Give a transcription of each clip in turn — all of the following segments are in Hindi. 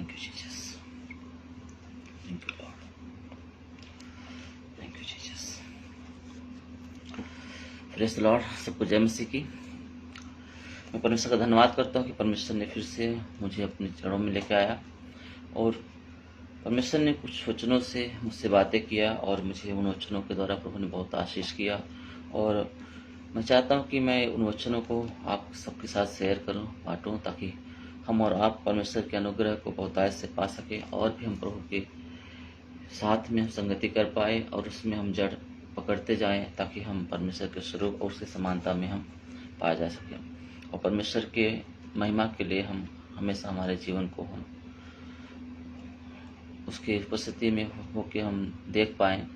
Thank you, Jesus. Thank you, Lord. Thank you, Jesus. Praise the Lord. सबको जय मसीह की। मैं परमेश्वर का धन्यवाद करता हूँ कि परमेश्वर ने फिर से मुझे अपने चरणों में लेकर आया और परमेश्वर ने कुछ वचनों से मुझसे बातें किया और मुझे उन वचनों के द्वारा प्रभु ने बहुत आशीष किया और मैं चाहता हूँ कि मैं उन वचनों को आप सबके साथ शेयर करूँ, बांटूँ, ताकि हम और आप परमेश्वर के अनुग्रह को बहुतायत से पा सकें और भी हम प्रभु के साथ में हम संगति कर पाए और उसमें हम जड़ पकड़ते जाएं, ताकि हम परमेश्वर के स्वरूप और उसकी समानता में हम पा जा सकें और परमेश्वर के महिमा के लिए हम हमेशा हमारे जीवन को हम उसकी उपस्थिति में होकर हम देख पाएँ।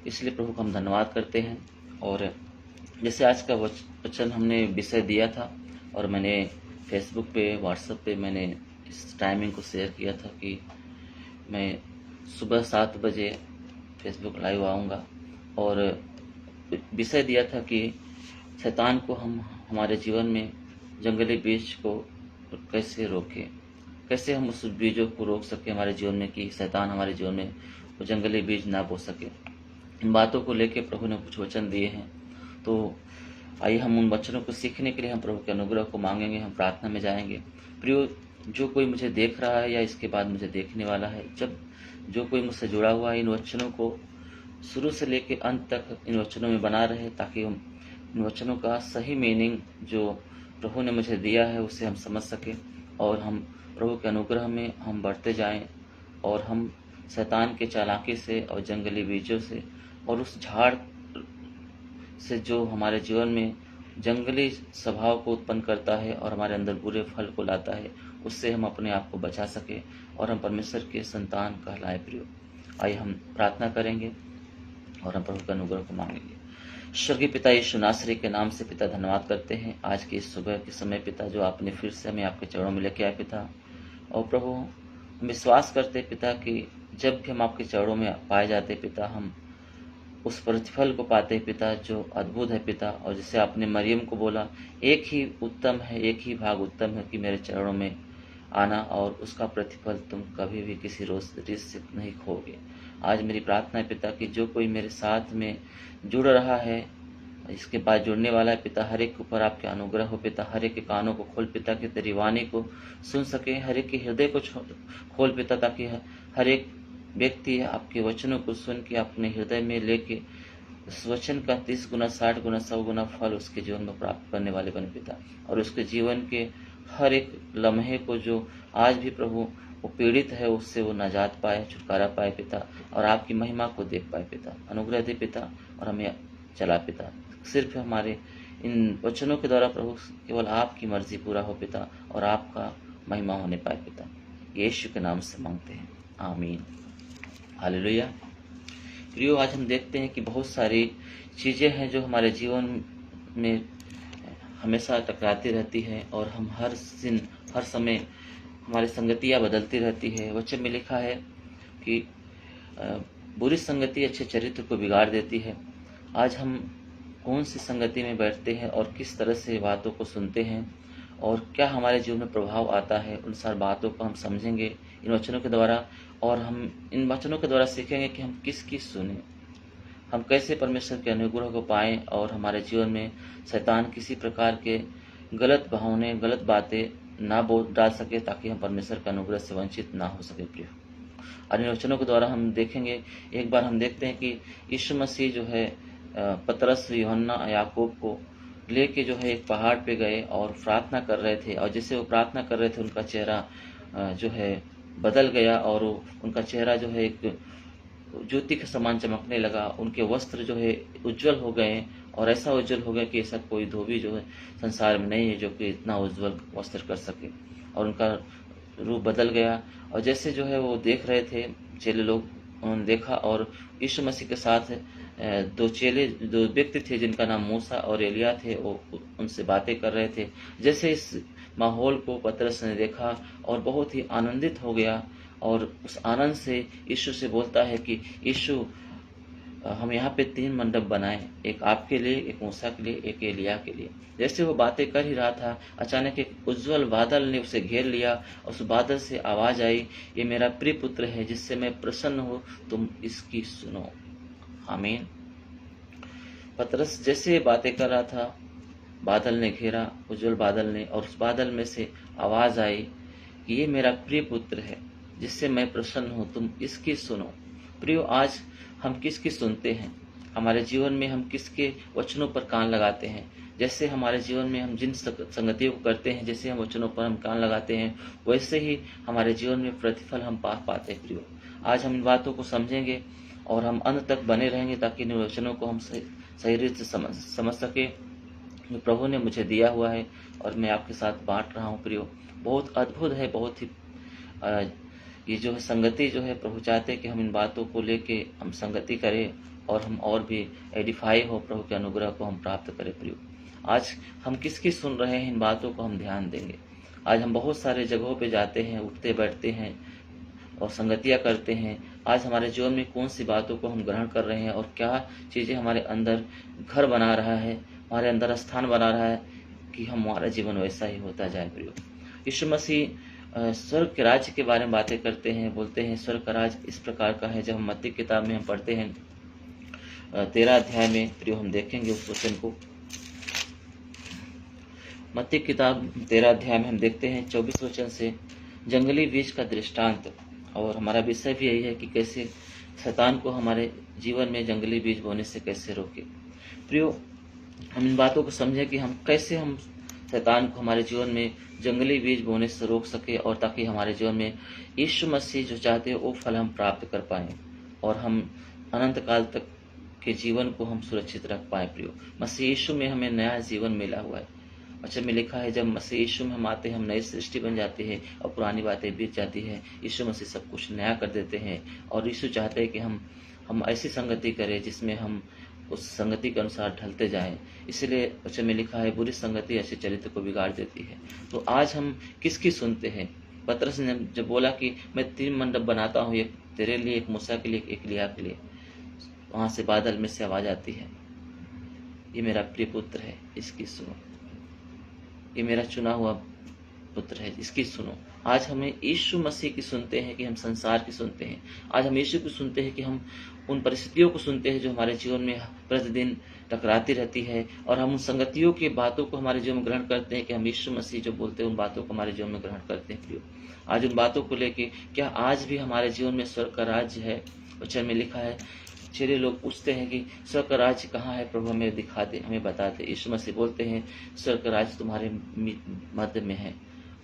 इसलिए प्रभु का हम धन्यवाद करते हैं। और जैसे आज का वचन हमने विषय दिया था और मैंने फेसबुक पे, व्हाट्सएप पे मैंने इस टाइमिंग को शेयर किया था कि मैं सुबह 7 बजे फेसबुक लाइव आऊँगा और विषय दिया था कि शैतान को हम हमारे जीवन में जंगली बीज को कैसे रोकें, कैसे हम उस बीजों को रोक सकें हमारे जीवन में कि शैतान हमारे जीवन में वो जंगली बीज ना बो सके। इन बातों को लेके प्रभु ने कुछ वचन दिए हैं, तो आइए हम उन वचनों को सीखने के लिए हम प्रभु के अनुग्रह को मांगेंगे, हम प्रार्थना में जाएंगे। प्रियो, जो कोई मुझे देख रहा है या इसके बाद मुझे देखने वाला है, जब जो कोई मुझसे जुड़ा हुआ है, इन वचनों को शुरू से लेकर अंत तक इन वचनों में बना रहे, ताकि हम इन वचनों का सही मीनिंग जो प्रभु ने मुझे दिया है उसे हम समझ सकें और हम प्रभु के अनुग्रह में हम बढ़ते जाएं और हम शैतान के चालाकी से और जंगली बीजों से और उस झाड़ से जो हमारे जीवन में जंगली स्वभाव को उत्पन्न करता है और हमारे अंदर बुरे फल को लाता है, उससे हम अपने आप को बचा सके और हम परमेश्वर के संतान कहलाए। प्रियो, आइए हम प्रार्थना करेंगे और हम प्रभु के अनुग्रह को मांगेंगे। स्वर्गीय पिता, यीशु नासरी के नाम से पिता धन्यवाद करते हैं आज की इस सुबह के समय पिता, जो आपने फिर से हमें आपके चरणों में लेके आए पिता। और प्रभु, हम विश्वास करते पिता कि जब भी हम आपके चरणों में पाए जाते पिता, हम उस प्रतिफल को पाते पिता जो अद्भुत है पिता। और जैसे आपने मरियम को बोला, एक ही उत्तम है, एक ही भाग उत्तम है कि मेरे चरणों में आना, और उसका प्रतिफल तुम कभी भी किसी रीत से नहीं खोगे। आज मेरी प्रार्थना है पिता कि जो कोई मेरे साथ में जुड़ रहा है, इसके बाद जुड़ने वाला है पिता, हर एक के ऊपर आपके अनुग्रह हो पिता। हर एक के कानों को खोल पिता कि तेरी वाणी को सुन सके, हर एक के हृदय को खोल पिता, ताकि हर एक व्यक्ति आपके वचनों को सुन के अपने हृदय में लेके उस वचन का 30 गुना, 60 गुना, 100 गुना फल उसके जीवन में प्राप्त करने वाले बने पिता। और उसके जीवन के हर एक लम्हे को जो आज भी प्रभु वो पीड़ित है, उससे वो नजात पाए, छुटकारा पाए पिता, और आपकी महिमा को देख पाए पिता। अनुग्रह दे पिता और हमें चला पिता। सिर्फ हमारे इन वचनों के द्वारा प्रभु केवल आपकी मर्जी पूरा हो पिता और आपका महिमा होने पाए पिता। यीशु के नाम से मांगते हैं, आमीन, हालेलुया। प्रियो, आज हम देखते हैं कि बहुत सारी चीज़ें हैं जो हमारे जीवन में हमेशा टकराती रहती है और हम हर समय हमारी संगतियाँ बदलती रहती है। वचन में लिखा है कि बुरी संगति अच्छे चरित्र को बिगाड़ देती है। आज हम कौन सी संगति में बैठते हैं और किस तरह से बातों को सुनते हैं और क्या हमारे जीवन में प्रभाव आता है, उन सारी बातों को हम समझेंगे इन वचनों के द्वारा। और हम इन वचनों के द्वारा सीखेंगे कि हम किसकी सुने, हम कैसे परमेश्वर के अनुग्रह को पाएं और हमारे जीवन में शैतान किसी प्रकार के गलत भावने, गलत बातें ना बोल डाल सके, ताकि हम परमेश्वर के अनुग्रह से वंचित ना हो सके। प्रिय, और इन वचनों के द्वारा हम देखेंगे, एक बार हम देखते हैं कि यीशु मसीह जो है पतरस, यूहन्ना, याकूब को लेके जो है एक पहाड़ पे गए और प्रार्थना कर रहे थे। और जैसे वो प्रार्थना कर रहे थे, उनका चेहरा जो है बदल गया और उनका चेहरा जो है एक ज्योति के समान चमकने लगा। उनके वस्त्र जो है उज्जवल हो गए और ऐसा उज्जवल हो गया कि ऐसा कोई धोबी जो है संसार में नहीं है जो कि इतना उज्जवल वस्त्र कर सके। और उनका रूप बदल गया। और जैसे जो है वो देख रहे थे चेले लोग, उन्होंने देखा और यीशु मसीह के साथ दो व्यक्ति थे जिनका नाम मूसा और एलिया थे, वो उनसे बातें कर रहे थे। जैसे इस माहौल को पतरस ने देखा और बहुत ही आनंदित हो गया और उस आनंद से यीशु से बोलता है कि यीशु, हम यहाँ पे 3 मंडप बनाए, एक आपके लिए, एक मूसा के लिए, एक एलिय्याह के लिए। जैसे वो बातें कर ही रहा था, अचानक एक उज्जवल बादल ने उसे घेर लिया और उस बादल से आवाज आई, ये मेरा प्रिय पुत्र है जिससे मैं प्रसन्न हूँ, तुम इसकी सुनो। आमीन। पतरस जैसे बातें कर रहा था, बादल ने घेरा, उज्जवल बादल ने, और उस बादल में से आवाज आई कि ये मेरा प्रिय पुत्र है जिससे मैं प्रसन्न हूँ, तुम इसकी सुनो। प्रियो, आज हम किसकी सुनते हैं? हमारे जीवन में हम किसके वचनों पर कान लगाते हैं? जैसे हमारे जीवन में हम जिन संगतियों को करते हैं, जैसे हम वचनों पर हम कान लगाते हैं, वैसे ही हमारे जीवन में प्रतिफल हम पा पाते हैं। प्रियो, आज हम इन बातों को समझेंगे और हम अंत तक बने रहेंगे ताकि इन वचनों को हम सही रीत से समझ सके जो प्रभु ने मुझे दिया हुआ है और मैं आपके साथ बांट रहा हूँ। प्रियो, बहुत अद्भुत है, बहुत ही ये जो है संगति जो है, प्रभु चाहते हैं कि हम इन बातों को लेके हम संगति करें और हम और भी एडिफाई हो, प्रभु के अनुग्रह को हम प्राप्त करें। प्रियो, आज हम किसकी सुन रहे हैं, इन बातों को हम ध्यान देंगे। आज हम बहुत सारे जगहों पे जाते हैं, उठते बैठते हैं और संगतियाँ करते हैं। आज हमारे जीवन में कौन सी बातों को हम ग्रहण कर रहे हैं और क्या चीज़ें हमारे अंदर घर बना रहा है, हमारे अंदर स्थान बना रहा है कि हमारा जीवन वैसा ही होता जाए। प्रियो, यीशु मसीह स्वर्ग के राज्य के बारे में बातें करते हैं, बोलते हैं स्वर्ग का राज्य इस प्रकार का है। जब हम मत्ती किताब में हम पढ़ते हैं 13 अध्याय में, प्रियो हम देखेंगे उस वचन को। मत्ती किताब 13 अध्याय में हम देखते हैं 24 वचन से, जंगली बीज का दृष्टांत। और हमारा विषय भी यही है कि कैसे शैतान को हमारे जीवन में जंगली बीज बोने से कैसे रोके। प्रियो, हम इन बातों को समझें कि हम कैसे हम शैतान को हमारे जीवन में जंगली बीज बोने से रोक सके, और ताकि हमारे जीवन में यीशु मसीह जो चाहते हैं वो फल हम प्राप्त कर पाएं और हम अनंत काल तक के जीवन को हम सुरक्षित रख पाएं। प्रियो, मसीह यीशु में हमें नया जीवन मिला हुआ है। वचन में लिखा है, जब मसीह यीशु में हम आते हैं, हम नई सृष्टि बन जाती है और पुरानी बातें बीत जाती है। यीशु मसीह सब कुछ नया कर देते हैं और यीशु चाहते हैं कि हम ऐसी संगति करें जिसमें हम उस संगति के अनुसार ढलते जाएं। इसलिए वचन में लिखा है, बुरी संगति ऐसे चरित्र को बिगाड़ देती है। तो आज हम किसकी सुनते हैं? पतरस ने जब बोला कि मैं 3 मंडप बनाता हूँ, एक तेरे लिए, एक मूसा के लिए, एक एलिय्याह के लिए, वहां से बादल में से आवाज आती है, ये मेरा प्रिय पुत्र है, इसकी सुनो। ये मेरा चुना हुआ पुत्र है, इसकी सुनो। आज हमें यीशु मसीह की सुनते हैं कि हम संसार की सुनते हैं? आज हम यीशु को सुनते हैं कि हम उन परिस्थितियों को सुनते हैं जो हमारे जीवन में प्रतिदिन टकराती रहती है, और हम उन संगतियों की बातों को हमारे जीवन में ग्रहण करते हैं कि हम यीशु मसीह जो बोलते हैं उन बातों को हमारे जीवन में ग्रहण करते हैं? प्रियो, आज उन बातों को लेके क्या आज भी हमारे जीवन में स्वर्ग का राज्य है? वचन में लिखा है, चेले लोग पूछते हैं कि स्वर्ग का राज्य कहाँ है प्रभु, हमें दिखा दे, हमें बता दे। यीशु मसीह बोलते हैं, स्वर्ग का राज्य तुम्हारे मध्य में है।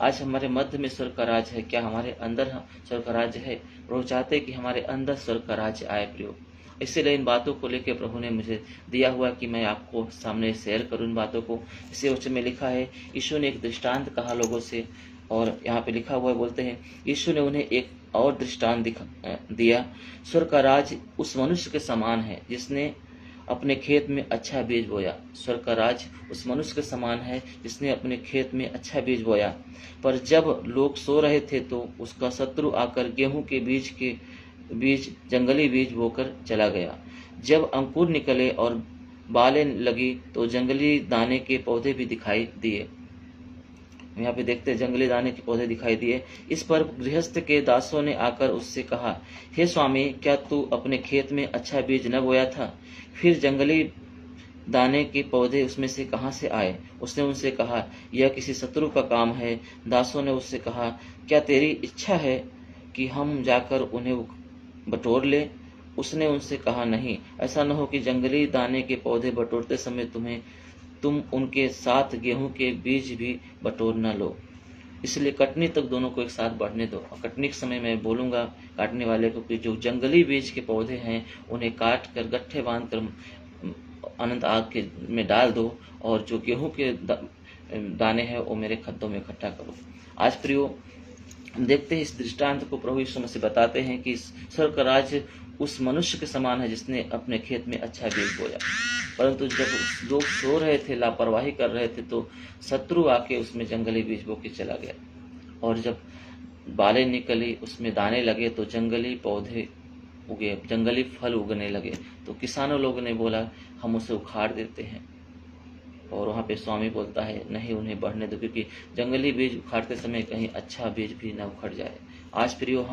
आज हमारे मध्य में स्वर्ग का राज्य है। क्या हमारे अंदर स्वर्ग का राज्य है? प्रभु चाहते कि हमारे अंदर स्वर्ग का राज्य आए। प्रियो, इसीलिए इन बातों को लेकर प्रभु ने मुझे दिया हुआ कि मैं आपको सामने शेयर करूं इन बातों को। इसी वचन में लिखा है, यीशु ने एक दृष्टांत कहा लोगों से, और यहाँ पे लिखा हुआ है, बोलते हैं यीशु ने उन्हें एक और दृष्टांत दिया। स्वर्ग का राज्य उस मनुष्य के समान है जिसने अपने खेत में अच्छा बीज बोया। स्वर्ग का राज्य उस मनुष्य के समान है जिसने अपने खेत में अच्छा बीज बोया। पर जब लोग सो रहे थे तो उसका शत्रु आकर गेहूं के बीज जंगली बीज बोकर चला गया। जब अंकुर निकले और बालें लगी तो जंगली दाने के पौधे भी दिखाई दिए। यहाँ पे देखते हैं जंगली दाने के पौधे दिखाई दिए। इस पर गृहस्थ के दासों ने आकर उससे कहा, हे स्वामी, क्या तू अपने खेत में अच्छा बीज न बोया था? फिर जंगली दाने के पौधे उसमें से कहाँ से आए? उसने उनसे कहा, यह किसी शत्रु का काम है। दासों ने उससे कहा, क्या तेरी इच्छा है कि हम जाकर उन्हें बटोर ले? उसने उनसे कहा, नहीं, ऐसा न हो कि जंगली दाने के पौधे बटोरते समय तुम उनके साथ गेहूं के बीज भी बटोर न लो। इसलिए कटनी तक दोनों को एक साथ बढ़ने दो। और कटनी के समय मैं बोलूंगा काटने वाले को कि जो जंगली बीज के पौधे हैं उन्हें काट कर गट्ठे बांध कर अनंत आग के में डाल दो, और जो गेहूं के दाने हैं वो मेरे खड्डों में इकट्ठा करो। आज प्रियो, हम देखते हैं इस दृष्टांत को प्रभु यीशु मसीह बताते हैं कि स्वर्ग का राज्य उस मनुष्य के समान है जिसने अपने खेत में अच्छा बीज बोया। परंतु जब लोग सो रहे थे, लापरवाही कर रहे थे, तो शत्रु आके उसमें जंगली बीज बो के चला गया। और जब बालें निकली, उसमें दाने लगे, तो जंगली पौधे उगे, जंगली फल उगने लगे, तो किसानों लोगों ने बोला हम उसे उखाड़ देते हैं। और वहाँ पे स्वामी बोलता है नहीं, उन्हें बढ़ने दो, क्योंकि जंगली बीज उखाड़ते समय कहीं अच्छा बीज भी ना उखड़ जाए। आज प्रियो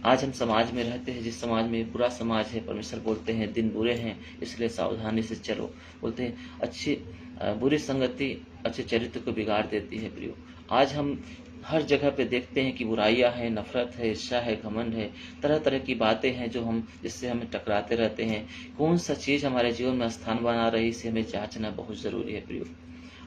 आज हम समाज में रहते हैं, जिस समाज में बुरा समाज है, परमेश्वर बोलते हैं दिन बुरे हैं, इसलिए सावधानी से चलो। बोलते हैं बुरी संगति अच्छे चरित्र को बिगाड़ देती है प्रियो। आज हम हर जगह पे देखते हैं कि बुराइयां हैं, नफरत है, ईर्ष्या है, घमंड है, तरह तरह की बातें हैं जो जिससे हमें टकराते रहते हैं। कौन सा चीज़ हमारे जीवन में स्थान बना रही, इसे हमें जांचना बहुत ज़रूरी है प्रियो।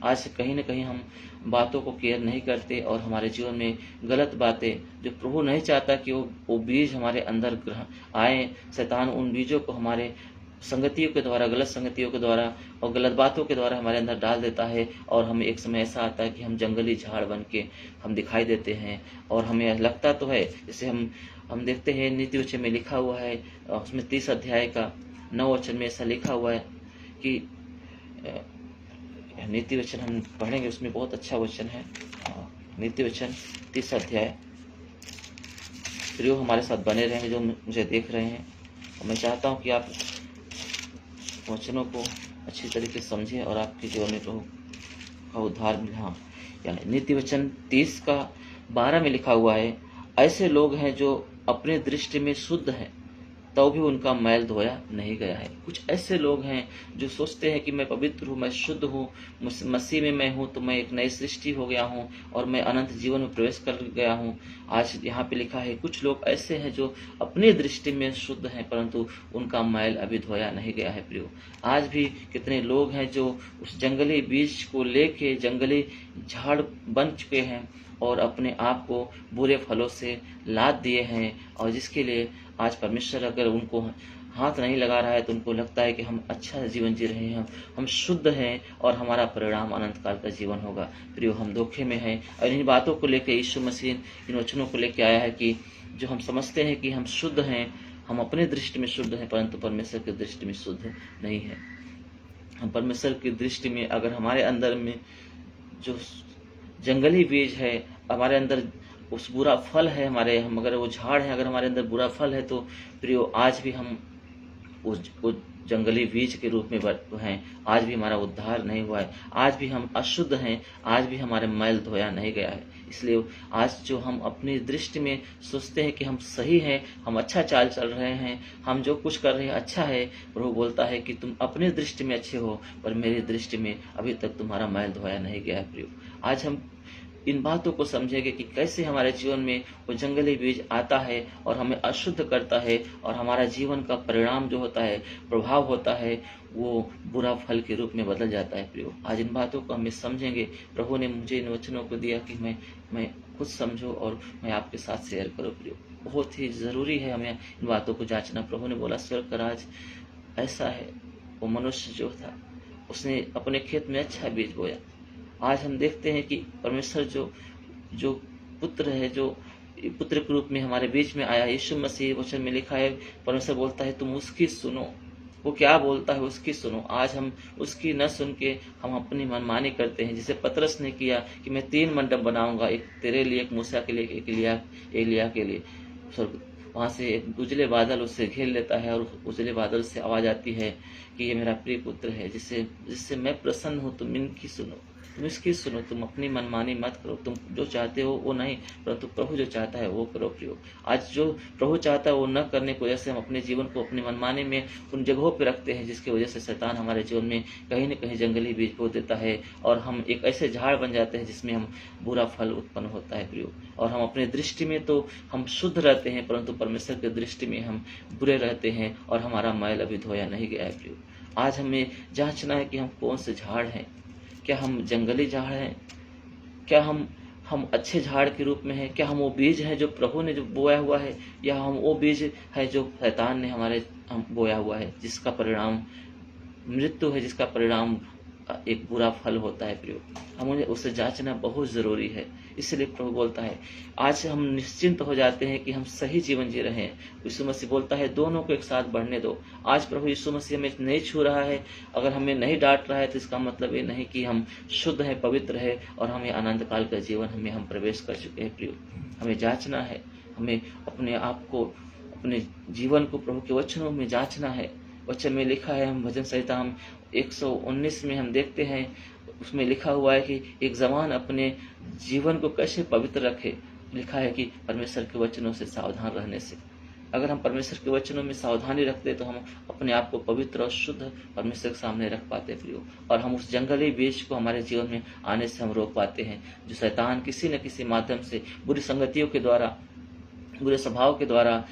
आज कहीं न कहीं हम बातों को केयर नहीं करते और हमारे जीवन में गलत बातें, जो प्रभु नहीं चाहता कि वो बीज हमारे अंदर आए, शैतान उन बीजों को हमारे संगतियों के द्वारा, गलत संगतियों के द्वारा और गलत बातों के द्वारा हमारे अंदर डाल देता है। और हम एक समय ऐसा आता है कि हम जंगली झाड़ बन के हम दिखाई देते हैं। और हमें लगता तो है, जैसे हम देखते हैं नीति वचन में लिखा हुआ है, उसमें 30 अध्याय का 9 वचन में ऐसा लिखा हुआ है कि नीति वचन हम पढ़ेंगे, उसमें बहुत अच्छा वचन है। नीति वचन 30 अध्याय। प्रियो हमारे साथ बने रहेंगे जो मुझे देख रहे हैं, और मैं चाहता हूँ कि आप वचनों को अच्छी तरीके से समझें और आपके जीवन में प्रभु का उद्धार मिले। हाँ, यानी नीति वचन 30 का 12 में लिखा हुआ है, ऐसे लोग हैं जो अपने दृष्टि में शुद्ध हैं तो भी उनका मैल धोया नहीं गया है। कुछ ऐसे लोग हैं जो सोचते हैं कि मैं पवित्र हूँ, मैं शुद्ध हूँ, मसीह में मैं हूँ, तो मैं एक नई सृष्टि हो गया हूँ और मैं अनंत जीवन में प्रवेश कर गया हूँ। आज यहाँ पे लिखा है कुछ लोग ऐसे हैं जो अपनी दृष्टि में शुद्ध हैं, परंतु उनका मैल अभी धोया नहीं गया है प्रियो। आज भी कितने लोग हैं जो उस जंगली बीज को लेके जंगली झाड़ बन चुके हैं और अपने आप को बुरे फलों से लाद दिए हैं, और जिसके लिए आज परमेश्वर अगर उनको हाथ नहीं लगा रहा है तो उनको लगता है कि हम अच्छा जीवन जी रहे हैं, हम शुद्ध हैं और हमारा परिणाम अनंत काल का जीवन होगा। प्रियो, हम धोखे में हैं। और इन बातों को लेकर यीशु मसीह इन वचनों को लेकर आया है कि जो हम समझते हैं कि हम शुद्ध हैं, हम अपने दृष्टि में शुद्ध हैं, परंतु परमेश्वर की दृष्टि में शुद्ध नहीं है। हम परमेश्वर की दृष्टि में अगर हमारे अंदर में जो जंगली बीज है, हमारे अंदर उस बुरा फल है, हम अगर वो झाड़ है, अगर हमारे अंदर बुरा फल है, तो प्रियो आज भी हम उस जंगली बीज के रूप में हैं। आज भी हमारा उद्धार नहीं हुआ है, आज भी हम अशुद्ध हैं, आज भी हमारे मैल धोया नहीं गया है। इसलिए आज जो हम अपनी दृष्टि में सोचते हैं कि हम सही हैं, हम अच्छा चाल चल रहे हैं, हम जो कुछ कर रहे हैं अच्छा है, प्रभु बोलता है कि तुम अपनी दृष्टि में अच्छे हो, पर मेरी दृष्टि में अभी तक तुम्हारा मैल धोया नहीं गया है। प्रियो, आज हम इन बातों को समझेंगे कि कैसे हमारे जीवन में वो जंगली बीज आता है और हमें अशुद्ध करता है, और हमारा जीवन का परिणाम जो होता है, प्रभाव होता है, वो बुरा फल के रूप में बदल जाता है। प्रियो, आज इन बातों को हमें समझेंगे। प्रभु ने मुझे इन वचनों को दिया कि मैं खुद समझूं और मैं आपके साथ शेयर करूं। प्रियो, बहुत ही ज़रूरी है हमें इन बातों को जांचना। प्रभु ने बोला स्वर्ग का राज ऐसा है, वो मनुष्य जो था उसने अपने खेत में अच्छा बीज बोया। आज हम देखते हैं कि परमेश्वर जो पुत्र है, जो पुत्र के रूप में हमारे बीच में आया, यीशु मसीह, वचन में लिखा है, परमेश्वर बोलता है तुम उसकी सुनो, वो क्या बोलता है उसकी सुनो। आज हम उसकी न सुन के हम अपनी मनमानी करते हैं, जिसे पतरस ने किया कि मैं 3 मंडप बनाऊंगा, एक तेरे लिए, एक मूसा के लिए, एक एलिया के लिए। वहाँ से एक उजले बादल उससे घेर लेता है और उजले बादल से आवाज आती है कि ये मेरा प्रिय पुत्र है, जिससे मैं प्रसन्न हूँ, तुम इनकी सुनो, तुम इसकी सुनो, तुम अपनी मनमानी मत करो, तुम जो चाहते हो वो नहीं, परंतु प्रभु जो चाहता है वो करो। प्रियो, आज जो प्रभु चाहता है वो न करने की वजह से हम अपने जीवन को अपनी मनमानी में उन जगहों पर रखते हैं, जिसकी वजह से शैतान हमारे जीवन में कहीं न कहीं जंगली बीज बो देता है और हम एक ऐसे झाड़ बन जाते हैं जिसमें हम बुरा फल उत्पन्न होता है। प्रियो, और हम अपने दृष्टि में तो हम शुद्ध रहते हैं, परंतु परमेश्वर की दृष्टि में हम बुरे रहते हैं और हमारा मैल अभी धोया नहीं गया है। प्रियो, आज हमें जांचना है कि हम कौन से झाड़ हैं। क्या हम जंगली झाड़ हैं? क्या हम अच्छे झाड़ के रूप में हैं? क्या हम वो बीज हैं जो प्रभु ने जो बोया हुआ है, या हम वो बीज है जो शैतान ने हम बोया हुआ है, जिसका परिणाम मृत्यु है, जिसका परिणाम एक बुरा फल होता है। प्रियो, हमें उसे जांचना बहुत जरूरी है। इसलिए प्रभु बोलता है, आज हम निश्चिंत हो जाते हैं कि हम सही जीवन जी रहे हैं। यीशु मसीह बोलता है दोनों को एक साथ बढ़ने दो। आज प्रभु यीशु मसीह हमें नहीं छू रहा है, अगर हमें नहीं डांट रहा है, तो इसका मतलब ये नहीं कि हम शुद्ध है, पवित्र है और हमें अनंत काल का जीवन हम प्रवेश कर चुके हैं। प्रियो, हमें जांचना है, हमें अपने आप को अपने जीवन को प्रभु के वचनों में जांचना है। वचन में लिखा है, हम भजन संहिता हम 119 में हम देखते हैं, उसमें लिखा हुआ है कि एक जवान अपने जीवन को कैसे पवित्र रखे। लिखा है कि परमेश्वर के वचनों से सावधान रहने से। अगर हम परमेश्वर के वचनों में सावधानी रखते तो हम अपने आप को पवित्र और शुद्ध परमेश्वर के सामने रख पाते प्रियो, और हम उस जंगली बीज को हमारे जीवन में आने से हम रोक पाते हैं, जो शैतान किसी न किसी माध्यम से बुरी संगतियों के द्वारा, बुरे स्वभाव के द्वारा,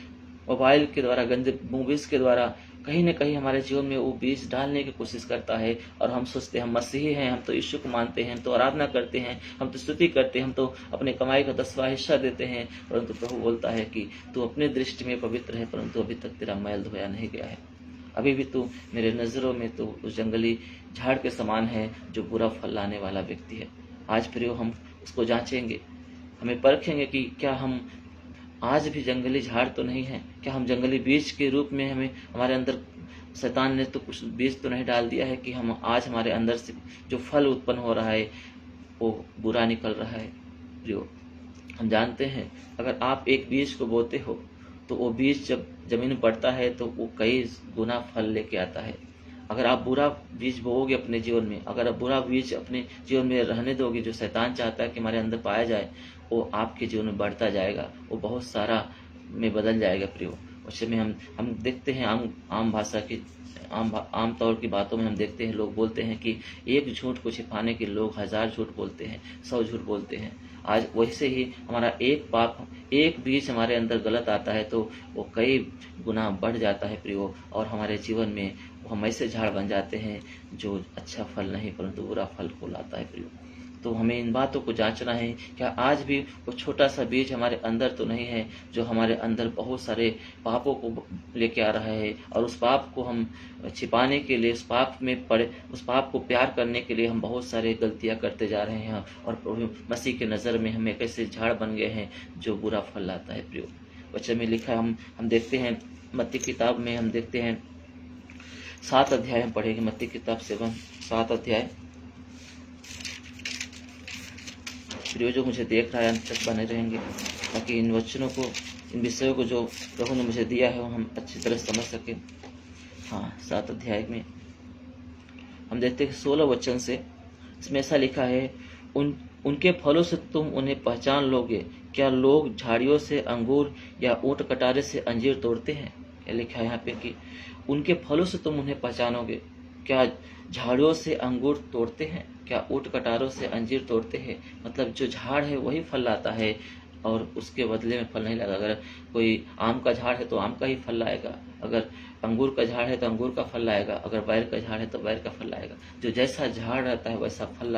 मोबाइल के द्वारा, गंदे मूवीज के द्वारा कहीं न कहीं हमारे जीवन में वो बीज डालने की कोशिश करता है। और हम सोचते हैं हम मसीही हैं, हम तो यीशु को मानते हैं, हम तो आराधना करते हैं, हम तो स्तुति करते हैं, हम तो अपने कमाई का 10वां हिस्सा देते हैं। परंतु प्रभु बोलता है कि तू अपने दृष्टि में पवित्र है, परंतु अभी तक तेरा मैल धोया नहीं गया है। अभी भी तू मेरे नज़रों में तो उस जंगली झाड़ के समान है जो बुरा फल लाने वाला व्यक्ति है। आज प्रियो हम उसको जांचेंगे, हमें परखेंगे कि क्या हम आज भी जंगली झाड़ तो नहीं है, क्या हम जंगली बीज के रूप में हमें हमारे अंदर शैतान ने तो कुछ बीज तो नहीं डाल दिया है कि हम आज हमारे अंदर से जो फल उत्पन्न हो रहा है वो बुरा निकल रहा है। जो हम जानते हैं अगर आप एक बीज को बोते हो तो वो बीज जब जमीन में पड़ता है तो वो कई गुना फल लेके आता है। अगर आप बुरा बीज बोओगे अपने जीवन में, अगर आप बुरा बीज अपने जीवन में रहने दोगे, जो शैतान चाहता है कि हमारे अंदर पाया जाए, वो आपके जीवन में बढ़ता जाएगा, वो बहुत सारा में बदल जाएगा प्रियो। उसमें हम देखते हैं आम भाषा की आम तौर की बातों में हम देखते हैं लोग बोलते हैं कि एक झूठ को छिपाने के लोग 1000 झूठ बोलते हैं, 100 झूठ बोलते हैं। आज वैसे ही हमारा एक पाप, एक बीज हमारे अंदर गलत आता है तो वो कई गुना बढ़ जाता है प्रियो, और हमारे जीवन में हम ऐसे झाड़ बन जाते हैं जो अच्छा फल नहीं परंतु बुरा फल को लाता है प्रियो। तो हमें इन बातों को जांचना है, क्या आज भी वो छोटा सा बीज हमारे अंदर तो नहीं है जो हमारे अंदर बहुत सारे पापों को लेके आ रहा है, और उस पाप को हम छिपाने के लिए, उस पाप को प्यार करने के लिए हम बहुत सारे गलतियां करते जा रहे हैं, और प्रभु मसीह के नज़र में हम एक ऐसे झाड़ बन गए हैं जो बुरा फल लाता है प्रियो। वचन में लिखा है, हम देखते हैं मत्ती किताब में, हम देखते हैं 7 अध्याय हम पढ़ेंगे, मत्ती किताब 7 अध्याय। प्रियो जो मुझे देख रहा है अंत तक बने रहेंगे ताकि इन वचनों को, इन विषयों को जो प्रभु ने मुझे दिया है वो हम अच्छी तरह समझ सकें। हाँ, 7 अध्याय में हम देखते हैं 16 वचन से, इसमें ऐसा लिखा है, उनके फलों से तुम उन्हें पहचान लोगे, क्या लोग झाड़ियों से अंगूर या ऊंट कटारे से अंजीर तोड़ते हैं। क्या लिखा है यहाँ पे कि उनके फलों से तुम उन्हें पहचानोगे, क्या झाड़ियों से अंगूर तोड़ते हैं, क्या ऊंट कटारों से अंजीर तोड़ते हैं। मतलब जो झाड़ है वही फल लाता है और उसके बदले में फल नहीं लाएगा। अगर कोई आम का झाड़ है तो आम का ही फल लाएगा, अगर अंगूर का झाड़ है तो अंगूर का फल लाएगा, अगर बैर का झाड़ है तो बैर का फल लाएगा। जो जैसा झाड़ रहता है वैसा फल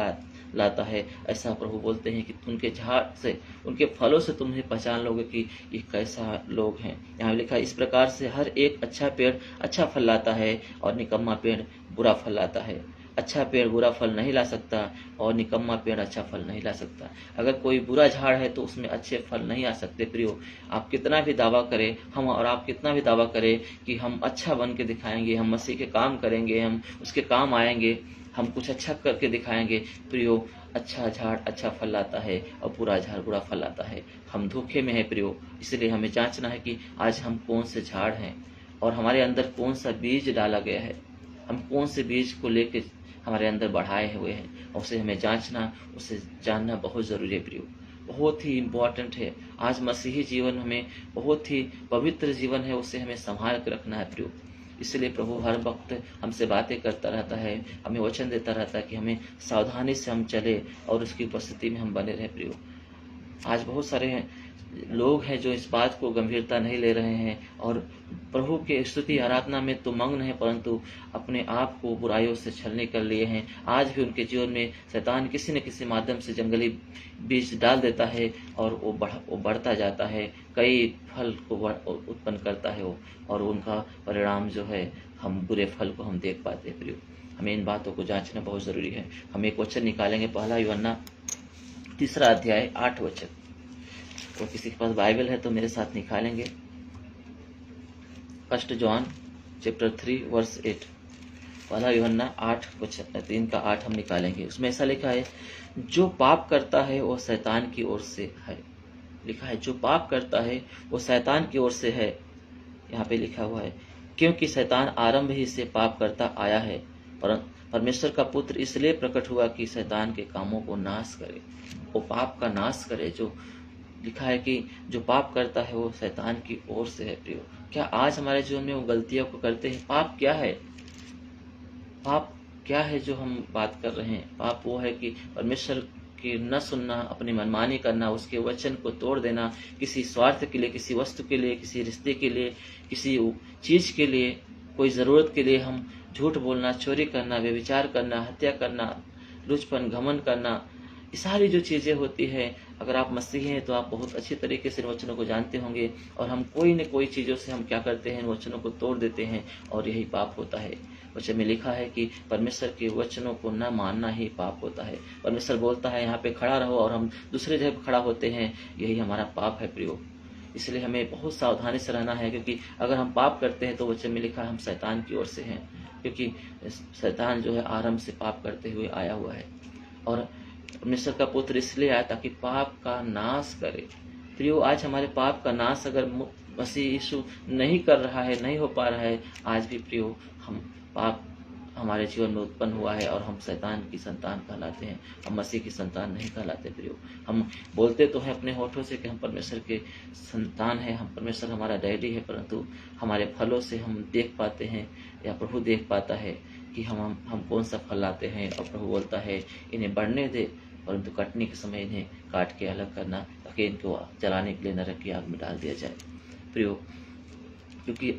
लाता है। ऐसा प्रभु बोलते हैं कि उनके झाड़ से, उनके फलों से तुम्हें पहचान लोगे कि ये कैसा लोग हैं। यहाँ लिखा है, इस प्रकार से हर एक अच्छा पेड़ अच्छा फल लाता है और निकम्मा पेड़ बुरा फल लाता है। अच्छा पेड़ बुरा फल नहीं ला सकता और निकम्मा पेड़ अच्छा फल नहीं ला सकता। अगर कोई बुरा झाड़ है तो उसमें अच्छे फल नहीं आ सकते प्रियो। आप कितना भी दावा करें, आप कितना भी दावा करें कि हम अच्छा बन के दिखाएंगे, हम मसीह के काम करेंगे, हम उसके काम आएंगे, हम कुछ अच्छा करके दिखाएंगे प्रियो, अच्छा झाड़ अच्छा फल लाता है और बुरा झाड़ बुरा फल लाता है। हम धोखे में है प्रियो। इसलिए हमें जांचना है कि आज हम कौन से झाड़ हैं और हमारे अंदर कौन सा बीज डाला गया है, हम कौन से बीज को लेके हमारे अंदर बढ़ाए हुए हैं, उसे हमें जांचना, उसे जानना बहुत ज़रूरी है प्रियो, बहुत ही इम्पोर्टेंट है। आज मसीही जीवन हमें बहुत ही पवित्र जीवन है, उसे हमें संभाल कर रखना है प्रियो। इसलिए प्रभु हर वक्त हमसे बातें करता रहता है, हमें वचन देता रहता है कि हमें सावधानी से हम चले और उसकी उपस्थिति में हम बने रहे प्रियो। आज बहुत सारे लोग हैं जो इस बात को गंभीरता नहीं ले रहे हैं और प्रभु के स्तुति आराधना में तो मग्न है, परंतु अपने आप को बुराइयों से छलने कर लिए हैं। आज भी उनके जीवन में शैतान किसी न किसी माध्यम से जंगली बीज डाल देता है और वो बढ़ता जाता है, कई फल को उत्पन्न करता है वो, और उनका परिणाम जो है हम बुरे फल को हम देख पाते हैं प्रियो। हमें इन बातों को जांचना बहुत ज़रूरी है। हम एक वचन निकालेंगे, पहला यूहन्ना 3 अध्याय 8 वचन। तो किसी के पास बाइबल है तो मेरे साथ निकालेंगे, 1 जॉन चैप्टर 3 वर्स 8। पहला यूहन्ना 3 का 8 हम निकालेंगे। उसमें ऐसा लिखा है, जो पाप करता है वो शैतान की ओर से है। लिखा है जो पाप करता है वो शैतान की ओर से है, यहाँ पे लिखा हुआ है, क्योंकि शैतान आरंभ ही से पाप करता आया है, पर परमेश्वर का पुत्र इसलिए प्रकट हुआ कि शैतान के कामों को नाश करे, वो पाप का नाश करे। जो लिखा है कि जो पाप करता है वो शैतान की ओर से है। प्रियो, क्या आज हमारे जीवन में वो गलतियों को करते हैं? पाप क्या है? पाप क्या है जो हम बात कर रहे हैं? पाप वो है कि परमेश्वर की न सुनना, अपनी मनमानी करना, उसके वचन को तोड़ देना, किसी स्वार्थ के लिए, किसी वस्तु के लिए, किसी रिश्ते के लिए, किसी चीज के लिए, कोई जरूरत के लिए हम झूठ बोलना, चोरी करना, व्यभिचार करना, हत्या करना, लुचपन, घमंड करना, ये सारी जो चीजें होती है, अगर आप मसीही हैं तो आप बहुत अच्छी तरीके से इन वचनों को जानते होंगे। और हम कोई न कोई चीजों से हम क्या करते हैं, इन वचनों को तोड़ देते हैं और यही पाप होता है। वचन में लिखा है कि परमेश्वर के वचनों को न मानना ही पाप होता है। परमेश्वर बोलता है यहाँ पे खड़ा रहो और हम दूसरे जगह पे खड़ा होते हैं, यही हमारा पाप है प्रियो। इसलिए हमें बहुत सावधानी से रहना है, क्योंकि अगर हम पाप करते हैं तो वचन में लिखा है हम शैतान की ओर से हैं, क्योंकि शैतान जो है आरंभ से पाप करते हुए आया हुआ है। और परमेश्वर का पुत्र इसलिए आया ताकि पाप का नाश करे। प्रियो, आज हमारे पाप का नाश अगर मसीह यीशु नहीं कर रहा है, नहीं हो पा रहा है, आज भी प्रियो हम पाप हमारे जीवन में उत्पन्न हुआ है और हम शैतान की संतान कहलाते हैं, हम मसीह की संतान नहीं कहलाते। प्रियो, हम बोलते तो हैं अपने होठों से कि हम परमेश्वर के संतान हैं, हम परमेश्वर हमारा डैडी है, परंतु हमारे फलों से हम देख पाते हैं या प्रभु देख पाता है कि हम कौन सा फल लाते हैं। और प्रभु बोलता है इन्हें बढ़ने दे, परंतु कटने के समय इन्हें काट के अलग करना, ताकि इनको जलाने के लिए नरक की आग में डाल दिया जाए। प्रियो, क्योंकि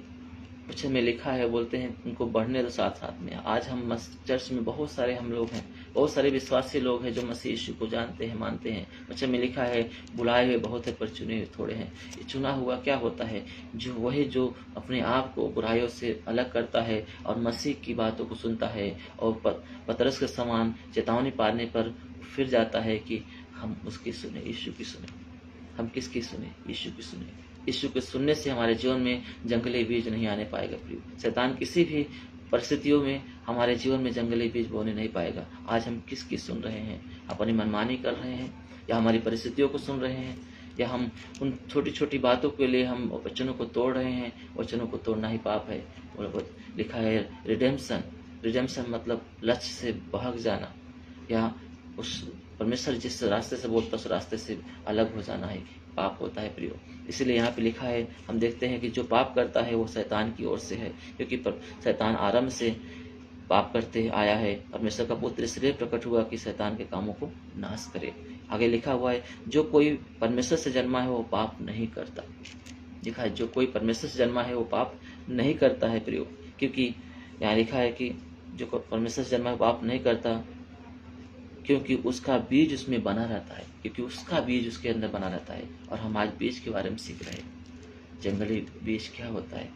कुछ में लिखा है, बोलते हैं उनको बढ़ने दो साथ साथ में। आज हम चर्च में बहुत सारे हम लोग हैं, बहुत सारे विश्वासी लोग हैं जो मसीह यीशु को जानते हैं, मानते हैं। वचन में लिखा है बुलाए हुए बहुत है पर चुने हुए थोड़े हैं। ये चुना हुआ क्या होता है? जो वही जो अपने आप को बुराइयों से अलग करता है और मसीह की बातों को सुनता है और पतरस के समान चेतावनी पाने पर फिर जाता है कि हम उसकी सुने, यीशु की सुने। हम किसकी सुने? यीशु की सुने। यीशु के सुनने से हमारे जीवन में जंगली बीज नहीं आने पाएगा प्रियो। शैतान किसी भी परिस्थितियों में हमारे जीवन में जंगली बीज बोने नहीं पाएगा। आज हम किसकी सुन रहे हैं? अपनी मनमानी कर रहे हैं या हमारी परिस्थितियों को सुन रहे हैं, या हम उन छोटी छोटी बातों के लिए हम वचनों को तोड़ रहे हैं? वचनों को तोड़ना ही पाप है। लिखा है रिडेम्पशन, रिडेम्पशन मतलब लक्ष्य से बहक जाना, या उस परमेश्वर जिस रास्ते से बोलता उस रास्ते से अलग हो जाना ही पाप होता है प्रियो। इसलिए यहाँ पे लिखा है, हम देखते हैं कि जो पाप करता है वो शैतान की ओर से है, क्योंकि शैतान आरंभ से पाप करते आया है। परमेश्वर का पुत्र इसलिए प्रकट हुआ कि शैतान के कामों को नाश करे। आगे लिखा हुआ है जो कोई परमेश्वर से जन्मा है वो पाप नहीं करता। लिखा है जो कोई परमेश्वर से जन्मा है वो पाप नहीं करता है प्रियो, क्योंकि यहाँ लिखा है कि जो परमेश्वर से जन्मा है पाप नहीं करता, क्योंकि उसका बीज उसमें बना रहता है, क्योंकि उसका बीज उसके अंदर बना रहता है। और हम आज बीज के बारे में सीख रहे हैं, जंगली बीज क्या होता है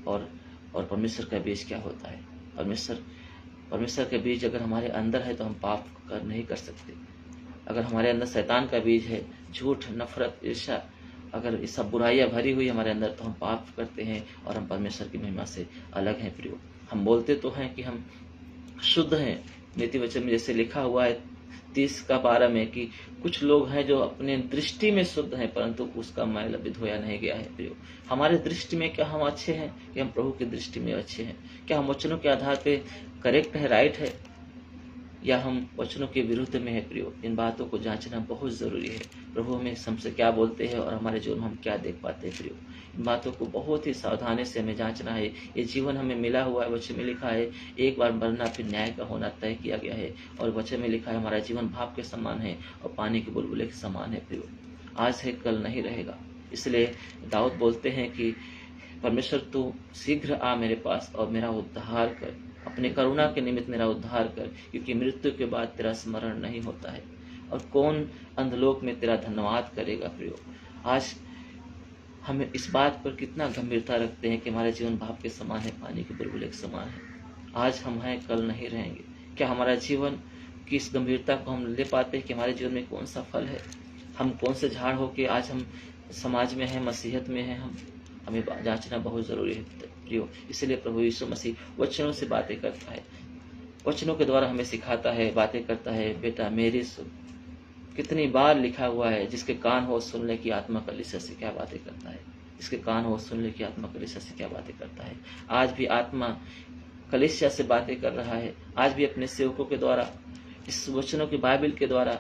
और परमेश्वर का बीज क्या होता है। परमेश्वर का बीज अगर हमारे अंदर है तो हम पाप नहीं कर सकते। अगर हमारे अंदर शैतान का बीज है, झूठ, नफरत, ईर्ष्या, अगर ये सब बुराइयां भरी हुई हमारे अंदर, तो हम पाप करते हैं और हम परमेश्वर की महिमा से अलग हैं प्रियो। हम बोलते तो हैं कि हम शुद्ध हैं, नीति वचन में जैसे लिखा हुआ है 30:12 में कि कुछ लोग हैं जो अपने दृष्टि में शुद्ध हैं, परंतु उसका मैल अभी धोया नहीं गया है प्रियो। हमारे दृष्टि में क्या हम अच्छे हैं कि हम प्रभु की दृष्टि में अच्छे हैं? क्या हम वचनों के आधार पे करेक्ट है, राइट है, या हम वचनों के विरुद्ध में है प्रियो? इन बातों को जांचना बहुत जरूरी है। प्रभु हमें हमसे क्या बोलते हैं और हमारे जीवन में हम क्या देख पाते हैं प्रियो? इन बातों को बहुत ही सावधानी से हमें जांचना है। ये जीवन हमें मिला हुआ है, वचन में लिखा है एक बार मरना फिर न्याय का होना तय किया गया है। और वचन में लिखा है हमारा जीवन भाप के समान है और पानी के बुलबुले के समान है प्रियो। आज है कल नहीं रहेगा। इसलिए दाऊद बोलते हैं कि परमेश्वर तू शीघ्र आ मेरे पास और मेरा उद्धार कर, अपने करुणा के निमित्त मेरा उद्धार कर, क्योंकि मृत्यु के बाद तेरा स्मरण नहीं होता है। और कौन अंधलोक में तेरा धन्यवाद करेगा प्रियो? आज हम इस बात पर कितना गंभीरता रखते हैं कि हमारे जीवन भाप के समान है, पानी के बुलबुले के समान है। आज हम हैं, कल नहीं रहेंगे। क्या हमारा जीवन की इस गंभीरता को हम ले पाते हैं कि हमारे जीवन में कौन सा फल है? हम कौन से झाड़ हो के आज हम समाज में हैं, मसीहत में हैं? हमें जांचना बहुत जरूरी है प्रियो। इसलिए प्रभु यीशु मसीह वचनों से बातें करता है, वचनों के द्वारा हमें सिखाता है, बातें करता है। बेटा मेरी सुन, कितनी बार लिखा हुआ है जिसके कान हो सुनने की आत्मा कलीसिया से क्या बातें करता है। इसके कान हो सुन ले कि आत्मा कलीसिया से क्या बातें करता है। आज भी आत्मा कलीसिया से बातें कर रहा है। आज भी अपने सेवकों के द्वारा, इस वचनों की बाइबल के द्वारा,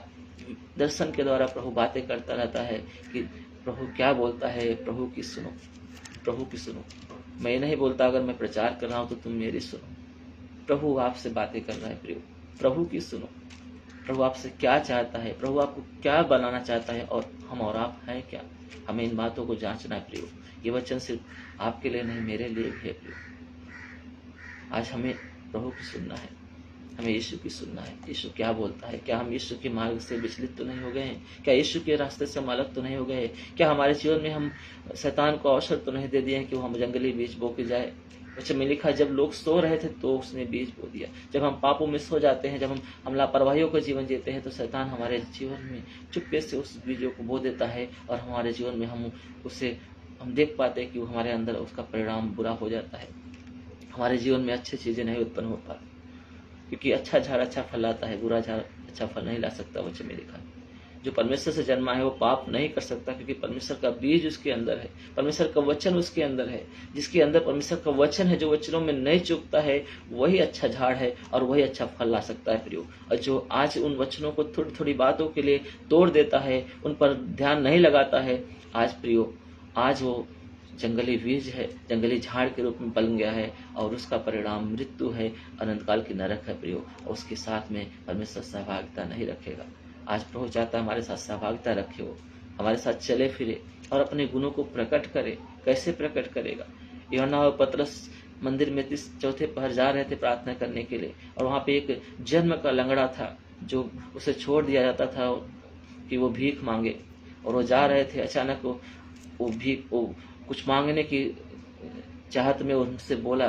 दर्शन के द्वारा प्रभु बातें करता रहता है कि प्रभु क्या बोलता है, प्रभु की सुनो, प्रभु की सुनो। मैं नहीं बोलता अगर मैं प्रचार कर रहा हूं तो तुम मेरी सुनो। प्रभु आपसे बातें कर रहा है प्रियो, प्रभु की सुनो। प्रभु आपसे क्या चाहता है, प्रभु आपको क्या बनाना चाहता है, और हम और आप हैं क्या। हमें इन बातों को जांचना है प्रियो। ये वचन सिर्फ आपके लिए नहीं, मेरे लिए भी है प्रियो। आज हमें प्रभु की सुनना है, हमें यीशु की सुनना है। यीशु क्या बोलता है? क्या हम यीशु के मार्ग से विचलित तो नहीं हो गए हैं? क्या यीशु के रास्ते से हम अलग तो नहीं हो गए? क्या हमारे जीवन में हम शैतान को अवसर तो नहीं दे दिए हैं कि वो हम जंगली बीज बो के जाए? वचन में लिखा, जब लोग सो रहे थे तो उसने बीज बो दिया। जब हम पापों में सो जाते हैं, जब हम लापरवाहियों का जीवन जीते हैं, तो शैतान हमारे जीवन में चुपके से उस बीजों को बो देता है, और हमारे जीवन में हम देख पाते हैं कि वो हमारे अंदर उसका परिणाम बुरा हो जाता है। हमारे जीवन में अच्छी चीजें नहीं उत्पन्न हो पाती, क्योंकि अच्छा झाड़ अच्छा फल लाता है, बुरा झाड़ अच्छा फल नहीं ला सकता। वचन में लिखा है, जो परमेश्वर से जन्मा है वो पाप नहीं कर सकता, क्योंकि परमेश्वर का बीज उसके अंदर है, परमेश्वर का वचन उसके अंदर है। जिसके अंदर परमेश्वर का वचन है, जो वचनों में नहीं चूकता है, वही अच्छा झाड़ है और वही अच्छा फल ला सकता है प्रियो। और जो आज उन वचनों को थोड़ी थोड़ी बातों के लिए तोड़ देता है, उन पर ध्यान नहीं लगाता है, आज प्रियो, आज वो जंगली बीज है, जंगली झाड़ के रूप में बन गया है, और उसका परिणाम मृत्यु है, अनंत काल की नरक है प्रियो। और उसके साथ में परमेश्वर सहभागिता नहीं रखेगा। आज प्रभु चाहता है हमारे साथ सहभागिता रखे, वो हमारे साथ चले फिरे और अपने गुणों को प्रकट करे। कैसे प्रकट करेगा? यूहन्ना और पतरस मंदिर में 4थे पहर जा रहे थे प्रार्थना करने के लिए, और वहां पे एक जन्म का लंगड़ा था, जो उसे छोड़ दिया जाता था कि वो भीख मांगे, और वो जा रहे थे। अचानक वो कुछ मांगने की चाहत में उनसे बोला,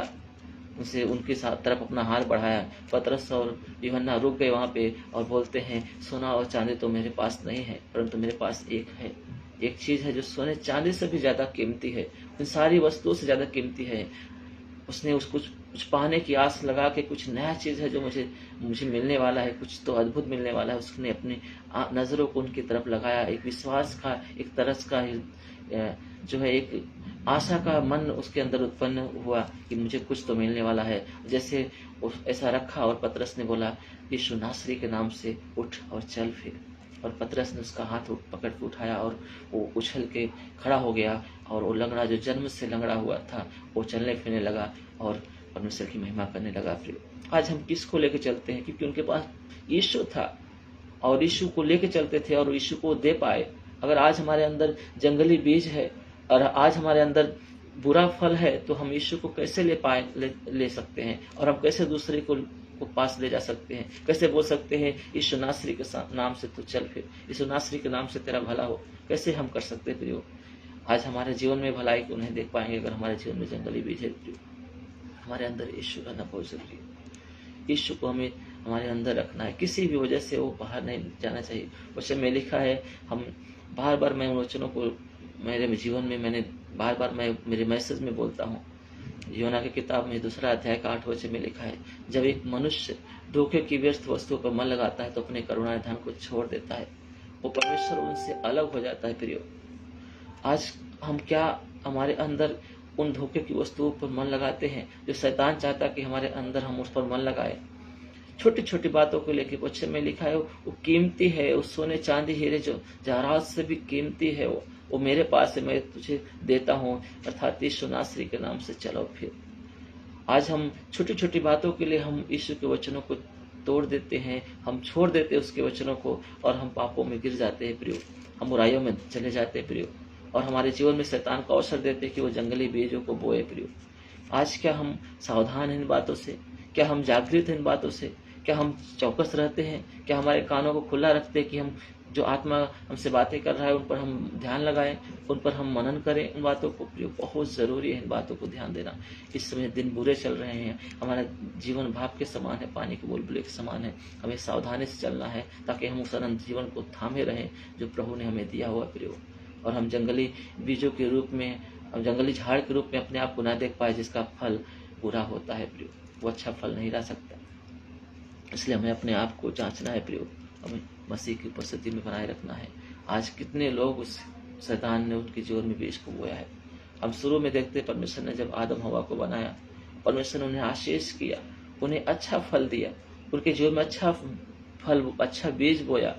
उनसे उनके साथ तरफ अपना हाथ बढ़ाया। पतरस और यूहन्ना रुक गए वहां पे और बोलते हैं, सोना और चांदी तो मेरे पास नहीं है, परंतु मेरे पास एक है, एक चीज है जो सोने चांदी से भी ज्यादा कीमती है, उन सारी वस्तुओं से ज्यादा कीमती है। उसने कुछ पाने की आस लगा के, कुछ नया चीज है जो मुझे मिलने वाला है, कुछ तो अद्भुत मिलने वाला है। उसने अपनी नजरों को उनकी तरफ लगाया। एक विश्वास का, एक तरस का, जो है एक आशा का मन उसके अंदर उत्पन्न हुआ कि मुझे कुछ तो मिलने वाला है। जैसे ऐसा रखा, और पतरस ने बोला, यीशु नासरी के नाम से उठ और चल फिर। और पतरस ने उसका हाथ पकड़ के उठाया, और वो उछल के खड़ा हो गया, और वो लंगड़ा, जो जन्म से लंगड़ा हुआ था, वो चलने फिरने लगा और परमेश्वर की महिमा करने लगा। फिर आज हम किसको लेके चलते हैं? क्योंकि उनके पास यीशु था, और यीशु को लेके चलते थे, और यीशु को दे पाए। अगर आज हमारे अंदर जंगली बीज है, और आज हमारे अंदर बुरा फल है, तो हम यीशु को कैसे ले सकते हैं? और हम कैसे दूसरे को पास ले जा सकते हैं? कैसे बोल सकते हैं, यीशु नासरी के नाम से तू चल फिर, यीशु नासरी के नाम से तेरा भला हो? कैसे हम कर सकते प्रियो? आज हमारे जीवन में भलाई को नहीं देख पाएंगे अगर हमारे जीवन में जंगली बीज है प्रियो। हमारे अंदर यीशु रहना बहुत जरूरी है। यीशु को हमें हमारे अंदर रखना है, किसी भी वजह से वो बाहर नहीं जाना चाहिए। वचन में लिखा है, हम बार बार मैं उन वचनों को मेरे जीवन में मैंने बार बार मैं मेरे मैसेज में बोलता हूँ। यूहन्ना की किताब में 2 अध्याय का 8 वचन में लिखा है, जब एक मनुष्य धोखे की व्यर्थ वस्तुओं पर मन लगाता है तो अपने करुणा धन को छोड़ देता है, वो परमेश्वर उनसे अलग हो जाता है प्रियो। आज हम क्या हमारे अंदर उन धोखे की वस्तुओं पर मन लगाते हैं जो शैतान चाहता है कि हमारे अंदर हम उस पर मन लगाए। छोटी छोटी बातों को लेकर वचन में लिखा है, वो कीमती है, उस सोने चांदी हीरे जो जवाहरात से भी कीमती है, वो मेरे पास है, मैं तुझे देता हूँ, अर्थात यीशु नासरी के नाम से चलो फिर। आज हम छोटी छोटी बातों के लिए हम यीशु के वचनों को तोड़ देते हैं, हम छोड़ देते हैं उसके वचनों को, और हम पापों में गिर जाते हैं प्रियो, हम बुराइयों में चले जाते हैं प्रियो, और हमारे जीवन में शैतान को अवसर देते हैं कि वो जंगली बीजों को बोए प्रियो। आज क्या हम सावधान हैं इन बातों से? क्या हम जागृत हैं इन बातों से? क्या हम चौकस रहते हैं? क्या हमारे कानों को खुला रखते हैं कि हम जो आत्मा हमसे बातें कर रहा है उन पर हम ध्यान लगाएं, उन पर हम मनन करें? उन बातों को प्रियो बहुत जरूरी है, इन बातों को ध्यान देना। इस समय दिन बुरे चल रहे हैं, हमारा जीवन भाप के समान है, पानी के बुलबुले के समान है। हमें सावधानी से चलना है ताकि हम उस अनंत जीवन को थामे रहें जो प्रभु ने हमें दिया हुआ प्रियो, और हम जंगली बीजों के रूप में, जंगली झाड़ के रूप में अपने आप को ना देख पाए जिसका फल बुरा होता है प्रियो, वो अच्छा फल नहीं ला सकता। इसलिए हमें अपने आप को जांचना है प्रियो, हमें मसीह की उपस्थिति में बनाए रखना है। आज कितने लोग उस शैतान ने उनके जीवन में बीज को बोया है, हम शुरू में देखते हैं परमेश्वर ने जब आदम हवा को बनाया, परमेश्वर ने उन्हें आशीष किया, उन्हें अच्छा फल दिया, उनके जीवन में अच्छा फल, अच्छा बीज बोया,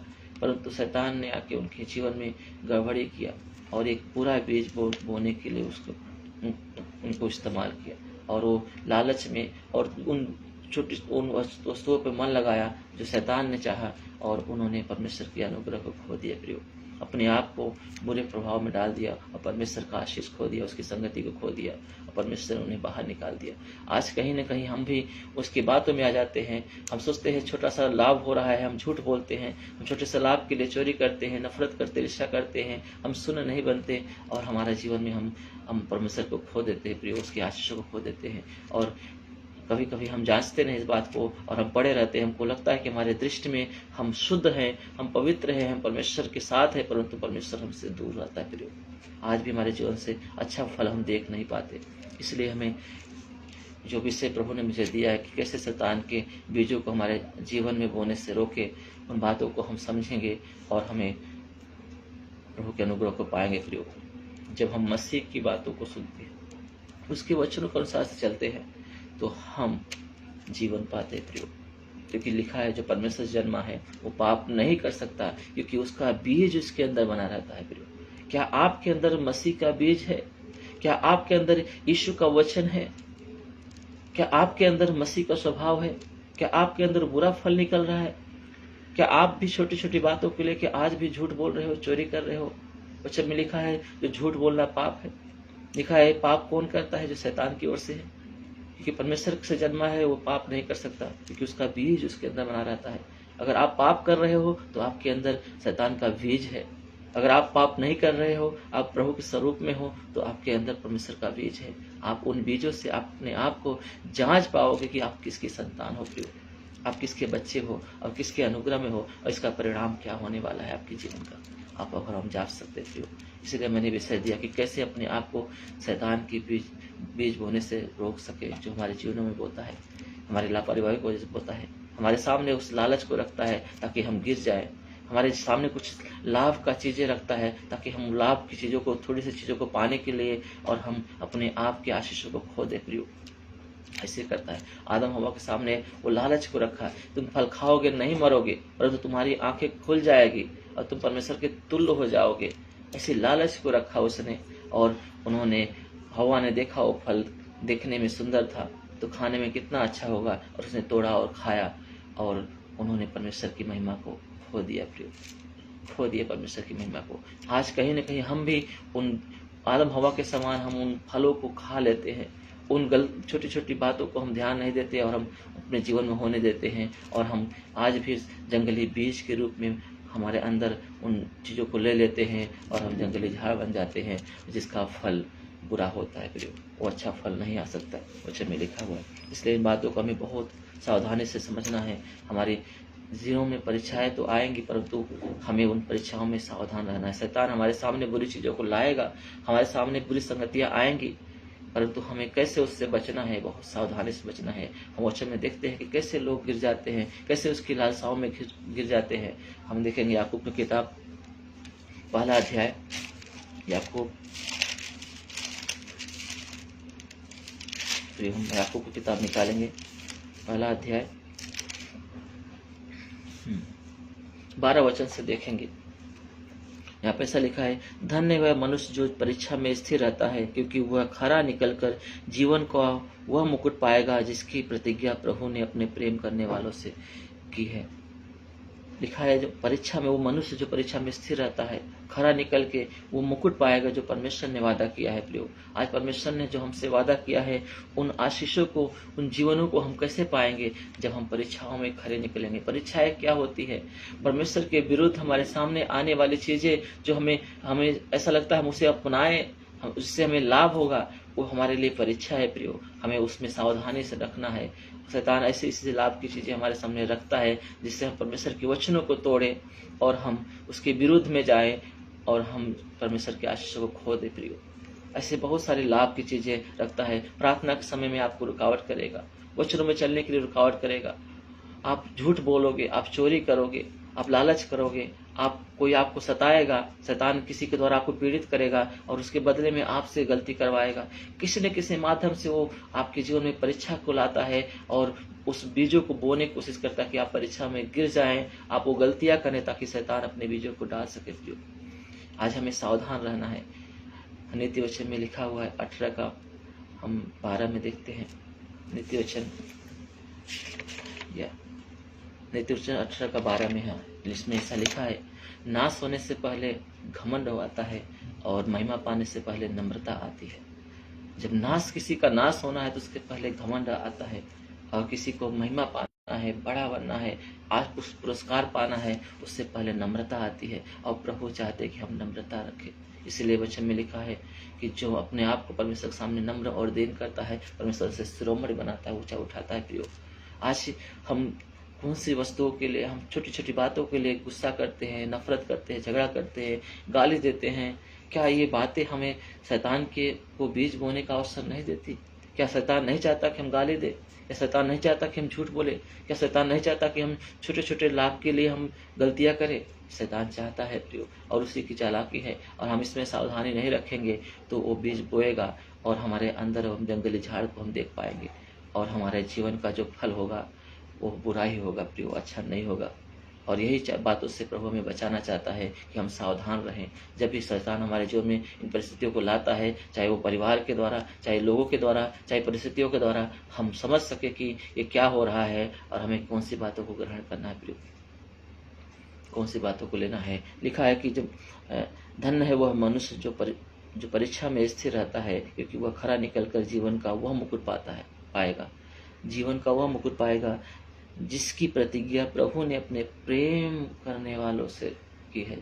परंतु शैतान ने आके उनके जीवन में गड़बड़ी किया और एक पूरा बीज बोने के लिए उनको इस्तेमाल किया, और वो लालच में और उन वस्तुओं पे मन लगाया जो शैतान ने चाहा, और उन्होंने परमेश्वर के अनुग्रह को खो दिया प्रियो, अपने आप को बुरे प्रभाव में डाल दिया और परमेश्वर का आशीष खो दिया, उसकी संगति को खो दिया और परमेश्वर ने उन्हें बाहर निकाल दिया। आज कहीं न कहीं हम भी उसकी बातों में आ जाते हैं। हम सोचते हैं छोटा सा लाभ हो रहा है, हम झूठ बोलते हैं, हम छोटे से लाभ के लिए चोरी करते हैं, नफरत करते, ईर्ष्या करते हैं, हम सुन नहीं बनते और हमारे जीवन में हम परमेश्वर को खो देते हैं प्रियो, उसके आशीषों को खो देते हैं। और कभी कभी हम जांचते नहीं इस बात को और हम पड़े रहते हैं। हमको लगता है कि हमारे दृष्टि में हम शुद्ध हैं, हम पवित्र हैं, हम परमेश्वर के साथ हैं, परंतु परमेश्वर हमसे दूर रहता है प्रियो। आज भी हमारे जीवन से अच्छा फल हम देख नहीं पाते। इसलिए हमें जो विषय प्रभु ने मुझे दिया है कि कैसे शैतान के बीजों को हमारे जीवन में बोने से रोके, उन बातों को हम समझेंगे और हमें प्रभु के अनुग्रह को पाएंगे प्रियो। जब हम मसीह की बातों को सुनते हैं, उसके वचनों के अनुसार से चलते हैं, तो हम जीवन पाते प्रियो। क्योंकि लिखा है जो परमेश्वर से जन्मा है वो पाप नहीं कर सकता, क्योंकि उसका बीज उसके अंदर बना रहता है प्रियो। क्या आपके अंदर मसीह का बीज है? क्या आपके अंदर यीशु का वचन है? क्या आपके अंदर मसीह का स्वभाव है? क्या आपके अंदर बुरा फल निकल रहा है? क्या आप भी छोटी छोटी बातों को लेकर आज भी झूठ बोल रहे हो, चोरी कर रहे हो? वचन में लिखा है जो झूठ बोलना पाप है। लिखा है पाप कौन करता है? जो शैतान की ओर से है, क्योंकि परमेश्वर से जन्मा है वो पाप नहीं कर सकता, क्योंकि उसका बीज उसके अंदर बना रहता है। अगर आप पाप कर रहे हो तो आपके अंदर शैतान का बीज है। अगर आप पाप नहीं कर रहे हो, आप प्रभु के स्वरूप में हो, तो आपके अंदर परमेश्वर का बीज है। आप उन बीजों से अपने आप को जांच पाओगे कि आप किसकी संतान हो प्रियो, आप किसके बच्चे हो और किसके अनुग्रह में हो, और इसका परिणाम क्या होने वाला है आपके जीवन का, आप अगर हम जांच सकते प्रियो। इसलिए मैंने विषय दिया कि कैसे अपने आप को शैतान की बीज बोने से रोक सके, जो हमारे जीवनों में बोता है, हमारी लापरवाही को वजह से बोता है, हमारे सामने उस लालच को रखता है ताकि हम गिर जाए, हमारे सामने कुछ लाभ का चीज़ें रखता है ताकि हम लाभ की चीज़ों को, थोड़ी सी चीज़ों को पाने के लिए और हम अपने आप के आशीषों को खो दे प्रियो। ऐसे करता है। आदम हवा के सामने वो लालच को रखा है, तुम फल खाओगे नहीं मरोगे, परंतु तुम्हारी आंखें खुल जाएगी और तुम परमेश्वर के तुल्य हो जाओगे। ऐसी लालच को रखा उसने, और उन्होंने, हवा ने देखा वो फल देखने में सुंदर था तो खाने में कितना अच्छा होगा, और उसने तोड़ा और खाया, और उन्होंने परमेश्वर की महिमा को खो दिया प्रियो, खो दिया परमेश्वर की महिमा को। आज कहीं न कहीं हम भी उन आदम हवा के समान हम उन फलों को खा लेते हैं, उन छोटी छोटी बातों को हम ध्यान नहीं देते और हम अपने जीवन में होने देते हैं, और हम आज भी जंगली बीज के रूप में हमारे अंदर उन चीज़ों को ले लेते हैं और हम जंगली झाड़ बन जाते हैं, जिसका फल बुरा होता है प्रियो, वो अच्छा फल नहीं आ सकता, वचन में लिखा हुआ है। इसलिए इन बातों को हमें बहुत सावधानी से समझना है। हमारी जीवन में परीक्षाएं तो आएंगी, परंतु हमें उन परीक्षाओं में सावधान रहना है। शैतान हमारे सामने बुरी चीज़ों को लाएगा, हमारे सामने बुरी संगतियाँ आएंगी, परंतु हमें कैसे उससे बचना है, बहुत सावधानी से बचना है। हम वचन में देखते हैं कि कैसे लोग गिर जाते हैं, कैसे उसकी लालसाओं में गिर जाते हैं। हम देखेंगे याकूब की किताब 1 अध्याय, याकूब, तो हम याकूब की किताब निकालेंगे 1 अध्याय 12 वचन से देखेंगे। यहाँ पे ऐसा लिखा है, धन्य वह मनुष्य जो परीक्षा में स्थिर रहता है, क्योंकि वह खरा निकलकर जीवन का वह मुकुट पाएगा जिसकी प्रतिज्ञा प्रभु ने अपने प्रेम करने वालों से की है। लिखा है जो परीक्षा में, वो मनुष्य जो परीक्षा में स्थिर रहता है, खरा निकल के वो मुकुट पाएगा जो परमेश्वर ने वादा किया है प्रियो। आज परमेश्वर ने जो हमसे वादा किया है, उन आशीषों को, उन जीवनों को हम कैसे पाएंगे? जब हम परीक्षाओं में खरे निकलेंगे। परीक्षाएं क्या होती है? परमेश्वर के विरुद्ध हमारे सामने आने वाली चीजें जो हमें ऐसा लगता है हम उसे अपनाएं, उससे हमें लाभ होगा, वो हमारे लिए परीक्षा है प्रियो। हमें उसमें सावधानी से रखना है। शैतान ऐसे लाभ की चीजें हमारे सामने रखता है जिससे हम परमेश्वर के वचनों को तोड़ें और हम उसके विरुद्ध में जाएं और हम परमेश्वर के आशीषों को खो दे प्रियो। ऐसे बहुत सारे लाभ की चीजें रखता है। प्रार्थना के समय में आपको रुकावट करेगा, वचनों में चलने के लिए रुकावट करेगा। आप झूठ बोलोगे, आप चोरी करोगे, आप लालच करोगे, कोई आपको सताएगा, शैतान किसी के द्वारा आपको पीड़ित करेगा और उसके बदले में आपसे गलती करवाएगा। किसी न किसी माध्यम से वो आपके जीवन में परीक्षा को लाता है और उस बीजों को बोने की कोशिश करता है कि आप परीक्षा में गिर जाएं, आप वो गलतियां करें ताकि शैतान अपने बीजों को डाल सके। आज हमें सावधान रहना है। नीति वचन में लिखा हुआ है 18 का हम 12 में देखते हैं। नीति वचन 18 का 12 में है, जिसमें ऐसा लिखा है, नाश होने से पहले घमंड आता है और महिमा पाने से पहले नम्रता आती है। जब किसी का नाश होना है तो उसके पहले घमंड आता है, और किसी को महिमा पाना है, बड़ा बनना है, आज कुछ पुरस्कार पाना है, उससे पहले नम्रता आती है। और प्रभु चाहते हैं कि हम नम्रता रखें। इसलिए वचन में लिखा है कि जो अपने आप को परमेश्वर के सामने नम्र और दीन करता है, परमेश्वर से शिरोमणि बनाता है, ऊंचा उठाता है। प्रियो, आज हम कौन सी वस्तुओं के लिए, हम छोटी छोटी बातों के लिए गुस्सा करते हैं, नफरत करते हैं, झगड़ा करते हैं, गाली देते हैं? क्या ये बातें हमें शैतान को बीज बोने का अवसर नहीं देती? क्या शैतान नहीं चाहता कि हम गाली दें? क्या शैतान नहीं चाहता कि हम झूठ बोले? क्या शैतान नहीं चाहता कि हम छोटे छोटे लाभ के लिए हम गलतियां करें? शैतान चाहता है प्रियो, और उसी की चालाकी है। और हम इसमें सावधानी नहीं रखेंगे तो वो बीज बोएगा और हमारे अंदर हम जंगली झाड़ को हम देख पाएंगे, और हमारे जीवन का जो फल होगा वो बुरा ही होगा प्रियो, अच्छा नहीं होगा। और यही बातों से प्रभु हमें बचाना चाहता है कि हम सावधान रहें। जब भी शैतान हमारे जीवन में इन परिस्थितियों को लाता है, चाहे वो परिवार के द्वारा, चाहे लोगों के द्वारा, चाहे परिस्थितियों के द्वारा, हम समझ सके कि ये क्या हो रहा है और हमें कौन सी बातों को ग्रहण करना है प्रियो, कौन सी बातों को लेना है। लिखा है कि जब धन्य है वह मनुष्य जो परीक्षा में स्थिर रहता है, क्योंकि वह खरा निकलकर जीवन का वह मुकुट पाएगा। जीवन का वह मुकुट पाएगा जिसकी प्रतिज्ञा प्रभु ने अपने प्रेम करने वालों से की है।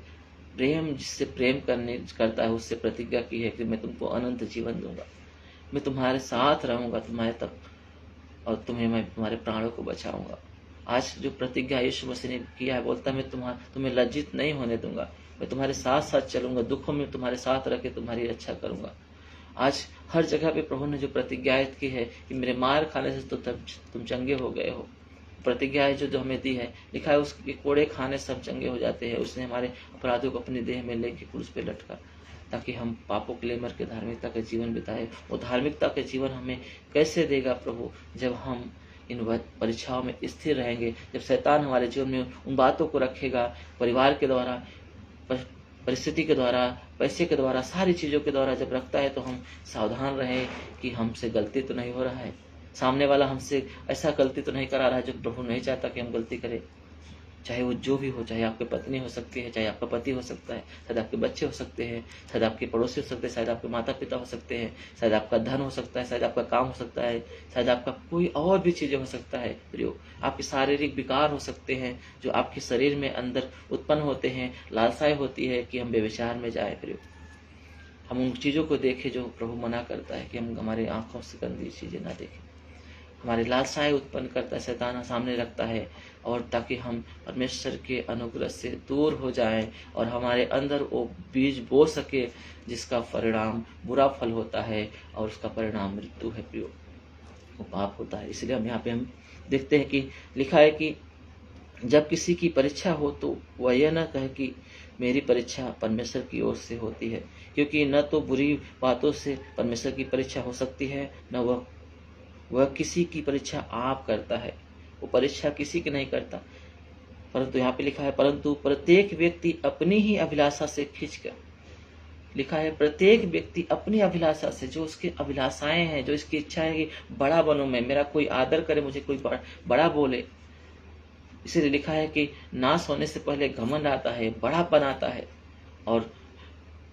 प्रेम जिससे प्रेम करता है उससे प्रतिज्ञा की है कि मैं तुमको अनंत जीवन दूंगा, मैं तुम्हारे साथ रहूंगा तुम्हारे तक, और मैं तुम्हारे प्राणों को बचाऊंगा। आज जो प्रतिज्ञा यीशु मसीह ने किया है, बोलता मैं तुम्हें लज्जित नहीं होने दूंगा, मैं तुम्हारे साथ साथ चलूंगा, दुखों में तुम्हारे साथ रह के तुम्हारी रक्षा करूंगा। आज हर जगह पे प्रभु ने जो प्रतिज्ञाएं की है कि मेरे मार खाने से तो तुम चंगे हो गए हो, प्रतिज्ञाएं जो हमें दी है, लिखा है उसके कोड़े खाने सब चंगे हो जाते हैं। उसने हमारे अपराधों को अपनी देह में लेके क्रूस पे लटका, ताकि हम पापों के लिए मर के धार्मिकता का जीवन बिताए। वो धार्मिकता के जीवन हमें कैसे देगा प्रभु? जब हम इन परीक्षाओं में स्थिर रहेंगे, जब शैतान हमारे जीवन में उन बातों को रखेगा, परिवार के द्वारा, परिस्थिति के द्वारा, पैसे के द्वारा, सारी चीज़ों के द्वारा जब रखता है, तो हम सावधान रहें कि हमसे गलती तो नहीं हो रहा है, सामने वाला हमसे ऐसा गलती तो नहीं करा रहा है जो प्रभु नहीं चाहता कि हम गलती करें। चाहे वो जो भी हो, चाहे आपकी पत्नी हो सकती है, चाहे आपका पति हो सकता है, शायद आपके बच्चे हो सकते हैं, शायद आपके पड़ोसी हो सकते हैं, शायद आपके माता पिता हो सकते हैं, शायद आपका धन हो सकता है, शायद आपका काम हो सकता है, शायद आपका कोई और भी चीज़ें हो सकता है प्रियो। आपके शारीरिक विकार हो सकते हैं जो आपके शरीर में अंदर उत्पन्न होते हैं, लालसाएं होती है कि हम व्यभिचार में जाए प्रियो। हम उन चीज़ों को देखें जो प्रभु मना करता है कि हम हमारे आंखों से गंदी चीज़ें ना देखें। हमारी लालसाएं उत्पन्न करता है, शैतान सामने रखता है, और ताकि हम परमेश्वर के अनुग्रह से दूर हो जाएं और हमारे अंदर वो बीज बो सके जिसका परिणाम बुरा फल होता है, और उसका परिणाम मृत्यु है प्रियो, वो पाप होता है। इसलिए हम यहाँ पे हम देखते हैं कि लिखा है कि जब किसी की परीक्षा हो तो वह यह न कहे कि मेरी परीक्षा परमेश्वर की ओर से होती है, क्योंकि न तो बुरी बातों से परमेश्वर की परीक्षा हो सकती है, न वह किसी की परीक्षा आप करता है। वो परीक्षा किसी की नहीं करता, परंतु यहाँ पे लिखा है परंतु प्रत्येक व्यक्ति अपनी ही अभिलाषा से खींचकर, लिखा है प्रत्येक व्यक्ति अपनी अभिलाषा से, जो उसकी अभिलाषाएं हैं, जो इसकी इच्छा है कि बड़ा बनूं मैं, मेरा कोई आदर करे, मुझे कोई बड़ा बोले। इसीलिए लिखा है कि नाश होने से पहले घमंड आता है, बड़ापन आता है, और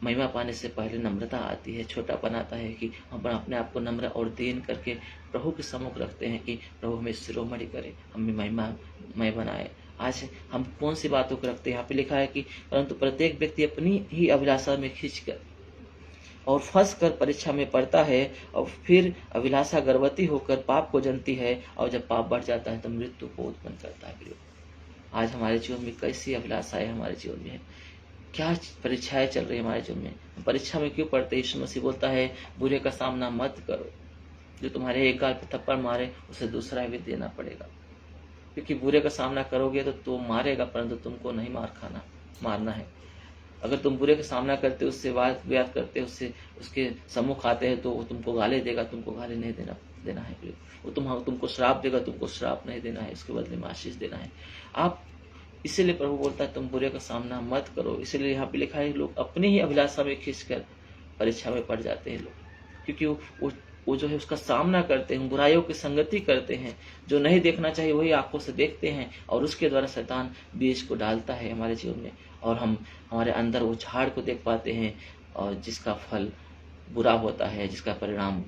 महिमा पाने से पहले नम्रता आती है, छोटापन आता है कि हम अपने आप को नम्र और दीन करके प्रभु के सम्मुख रखते हैं कि प्रभु हमें शिरोमणि करे, हमें महिमामय बनाए। आज हम कौन सी बातों को रखते हैं? यहाँ पे लिखा है कि परंतु प्रत्येक व्यक्ति अपनी ही अभिलाषा में खींचकर और फंस कर परीक्षा में पड़ता है, और फिर अभिलाषा गर्भवती होकर पाप को जनती है, और जब पाप बढ़ जाता है तो मृत्यु को उत्पन्न करता है। आज हमारे जीवन में कैसी अभिलाषाएं हमारे जीवन में है, क्या परीक्षाएं चल रही है हमारे जीवन में? परीक्षा में क्यों पढ़ते? यीशु मसीह बोलता है बुरे का सामना मत करो, जो तुम्हारे एक गाल पे थप्पड़ मारे उसे दूसरा भी देना पड़ेगा, क्योंकि बुरे का सामना करोगे तो मारेगा परंतु तुमको नहीं मार खाना। मारना है। अगर तुम बुरे का सामना करते हो, उससे वाद विवाद करते हो, उससे उसके सम्मुख आते हैं, तो वो तुमको गाली देगा, तुमको गाली नहीं देना है। वो तुमको श्राप देगा, तुमको श्राप नहीं देना है, इसके बदले में आशीष देना है। आप इसीलिए प्रभु बोलता है तुम बुरे का सामना मत करो। इसीलिए यहाँ पे लिखा है लोग अपनी ही अभिलाषा में खींचकर परीक्षा में पड़ जाते हैं लोग, क्योंकि वो जो है उसका सामना करते हैं, बुराइयों की संगति करते हैं। जो नहीं देखना चाहिए वही आंखों से देखते हैं, और उसके द्वारा शैतान बीज को डालता है हमारे जीवन में, और हम हमारे अंदर वो झाड़ को देख पाते हैं, और जिसका फल बुरा होता है, जिसका परिणाम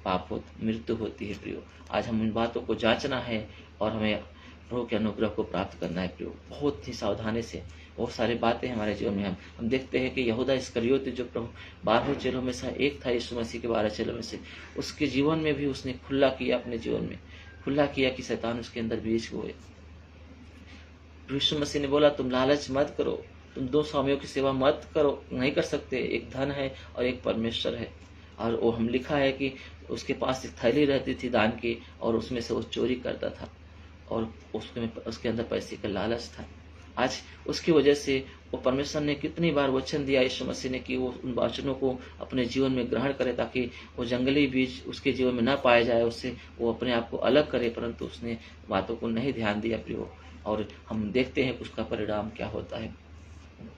पाप मृत्यु होती है। प्रियो, आज हम इन बातों को जांचना है और हमें प्रभु के अनुग्रह को प्राप्त करना है। प्रियो, बहुत ही सावधानी से बहुत सारी बातें हमारे जीवन में हम देखते हैं कि यहूदा इस्करियोती जो प्रभु 12 चेलों में से एक था, यीशु मसीह के 12 चेलों में से, उसके जीवन में भी उसने खुला किया, अपने जीवन में खुला किया कि शैतान उसके अंदर बीज बोए। यीशु मसीह ने बोला तुम लालच मत करो, तुम दो स्वामियों की सेवा मत करो, नहीं कर सकते। एक धन है और एक परमेश्वर है। और वो हम लिखा है कि उसके पास एक थैली रहती थी दान की, और उसमें से वो चोरी करता था, और उसके अंदर पैसे का लालच था। आज उसकी वजह से वो परमेश्वर ने कितनी बार वचन दिया यीशु मसीह ने कि वो उन वचनों को अपने जीवन में ग्रहण करे, ताकि वो जंगली बीज उसके जीवन में न पाया जाए, उससे वो अपने आप को अलग करे, परंतु उसने बातों को नहीं ध्यान दिया। प्रियो, और हम देखते हैं उसका परिणाम क्या होता है।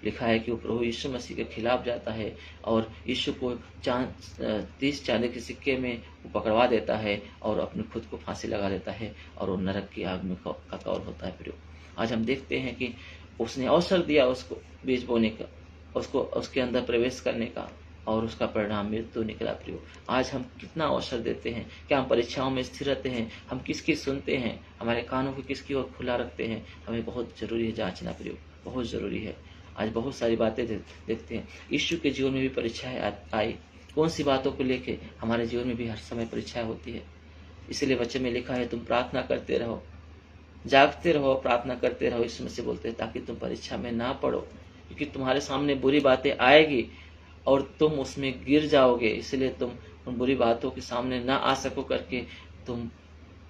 लिखा है कि वो प्रभु यीशु मसीह के खिलाफ जाता है, और यीशु को 30 चांदी के सिक्के में वो पकड़वा देता है, और अपने खुद को फांसी लगा लेता है, और वो नरक की आग में कतौर होता है। प्रियो, आज हम देखते हैं कि उसने अवसर दिया उसको बीज बोने का, उसको उसके अंदर प्रवेश करने का, और उसका परिणाम मृत्यु निकला। प्रियो, आज हम कितना अवसर देते हैं? क्या हम परीक्षाओं में स्थिर रहते हैं? हम किसकी सुनते हैं? हमारे कानों को किसकी ओर खुला रखते हैं? हमें बहुत जरूरी है जांचना। प्रियो, बहुत जरूरी है। आज बहुत सारी बातें देखते हैं। यीशु के जीवन में भी परीक्षाएं आई। कौन सी बातों को लेके? हमारे जीवन में भी हर समय परीक्षाएं होती है। इसीलिए वचन में लिखा है तुम प्रार्थना करते रहो, जागते रहो, प्रार्थना करते रहो। यीशु मसीह बोलते हैं ताकि तुम परीक्षा में ना पड़ो, क्योंकि तुम्हारे सामने बुरी बातें आएगी और तुम उसमें गिर जाओगे। इसलिए तुम उन बुरी बातों के सामने ना आ सको करके तुम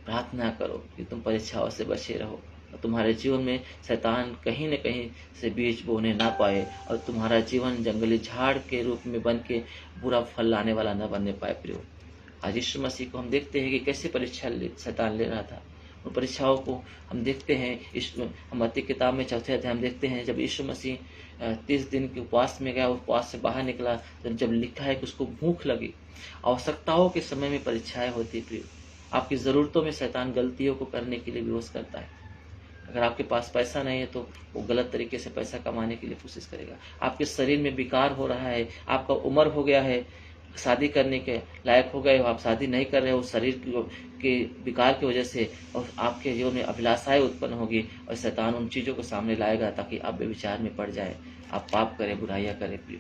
प्रार्थना करो कि तुम परीक्षाओं से बचे रहो, और तुम्हारे जीवन में शैतान कहीं न कहीं से बीज बोने ना पाए, और तुम्हारा जीवन जंगली झाड़ के रूप में बन के बुरा फल लाने वाला न बनने पाए। प्रियो, आज यीशु मसीह को हम देखते हैं कि कैसे परीक्षा शैतान ले रहा था। उन परीक्षाओं को हम देखते हैं मत्ती किताब में 4 अध्याय हम देखते हैं, जब यीशु मसीह 30 दिन के उपवास में गया, उपवास से बाहर निकला, तो जब लिखा है कि उसको भूख लगी। आवश्यकताओं के समय में परीक्षाएं होती है। प्रियो, आपकी ज़रूरतों में शैतान गलतियों को करने के लिए विरोध करता है। अगर आपके पास पैसा नहीं है तो वो गलत तरीके से पैसा कमाने के लिए कोशिश करेगा। आपके शरीर में विकार हो रहा है, आपका उम्र हो गया है, शादी करने के लायक हो गए हो, आप शादी नहीं कर रहे हो शरीर के विकार की वजह से, और आपके जीवन में अभिलाषाएं उत्पन्न होगी, और शैतान उन चीज़ों को सामने लाएगा ताकि आप व्यभिचार में पड़ जाए, आप पाप करें, बुराइयां करें। प्रिय,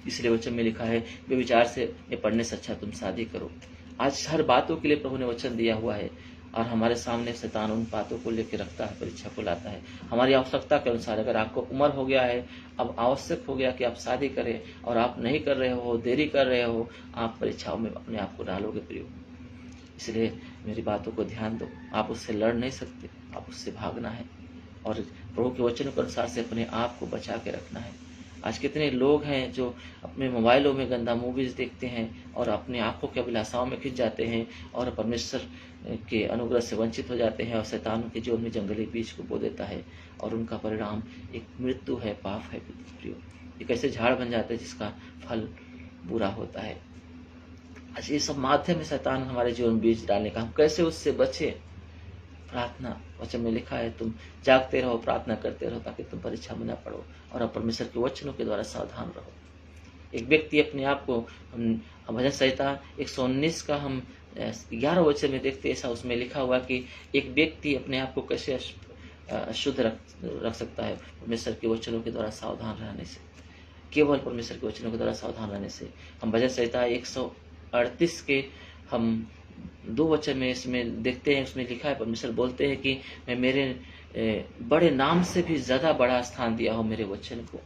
इसलिए वचन में लिखा है व्यभिचार से पढ़ने से अच्छा तुम शादी करो। आज हर बातों के लिए प्रभु ने वचन दिया हुआ है, और हमारे सामने शैतान उन बातों को लेकर रखता है, परीक्षा को लाता है हमारी आवश्यकता के अनुसार। अगर आपको उम्र हो गया है, अब आवश्यक हो गया कि आप शादी करें, और आप नहीं कर रहे हो, देरी कर रहे हो, आप परीक्षाओं में अपने आप को डालोगे। प्रियो, इसलिए मेरी बातों को ध्यान दो। आप उससे लड़ नहीं सकते, आप उससे भागना है, और प्रभु के वचनों के अनुसार से अपने आप को बचा के रखना है। आज कितने लोग हैं जो अपने मोबाइलों में गंदा मूवीज देखते हैं, और अपने आंखों की अभिलाषाओं में खिंच जाते हैं, और परमेश्वर के अनुग्रह से वंचित हो जाते हैं, और शैतान के जीवन में जंगली बीज को बो देता है, और उनका परिणाम एक मृत्यु है, पाप है। प्रियो, एक ऐसे झाड़ बन जाते हैं जिसका फल बुरा होता है। आज ये सब माध्यम है शैतान हमारे जीवन में बीज डालने का। हम कैसे उससे बचे? प्रार्थना, वचन में लिखा है तुम जागते रहो, प्रार्थना करते रहो, ताकि तुम परीक्षा में न पड़ो, और परमेश्वर के वचनों के द्वारा सावधान रहो। एक व्यक्ति अपने आप को, भजन संहिता 119 का हम 11 वचन में देखते, ऐसा उसमें लिखा हुआ कि एक व्यक्ति अपने आप को कैसे शुद्ध रख सकता है, परमेश्वर के वचनों के द्वारा सावधान रहने से, केवल परमेश्वर के वचनों के द्वारा सावधान रहने से। हम भजन संहिता 138 के हम 2 वचन में इसमें देखते हैं, उसमें लिखा है, परमेश्वर बोलते हैं कि मैं मेरे बड़े नाम से भी ज्यादा बड़ा स्थान दिया हूं मेरे वचन को।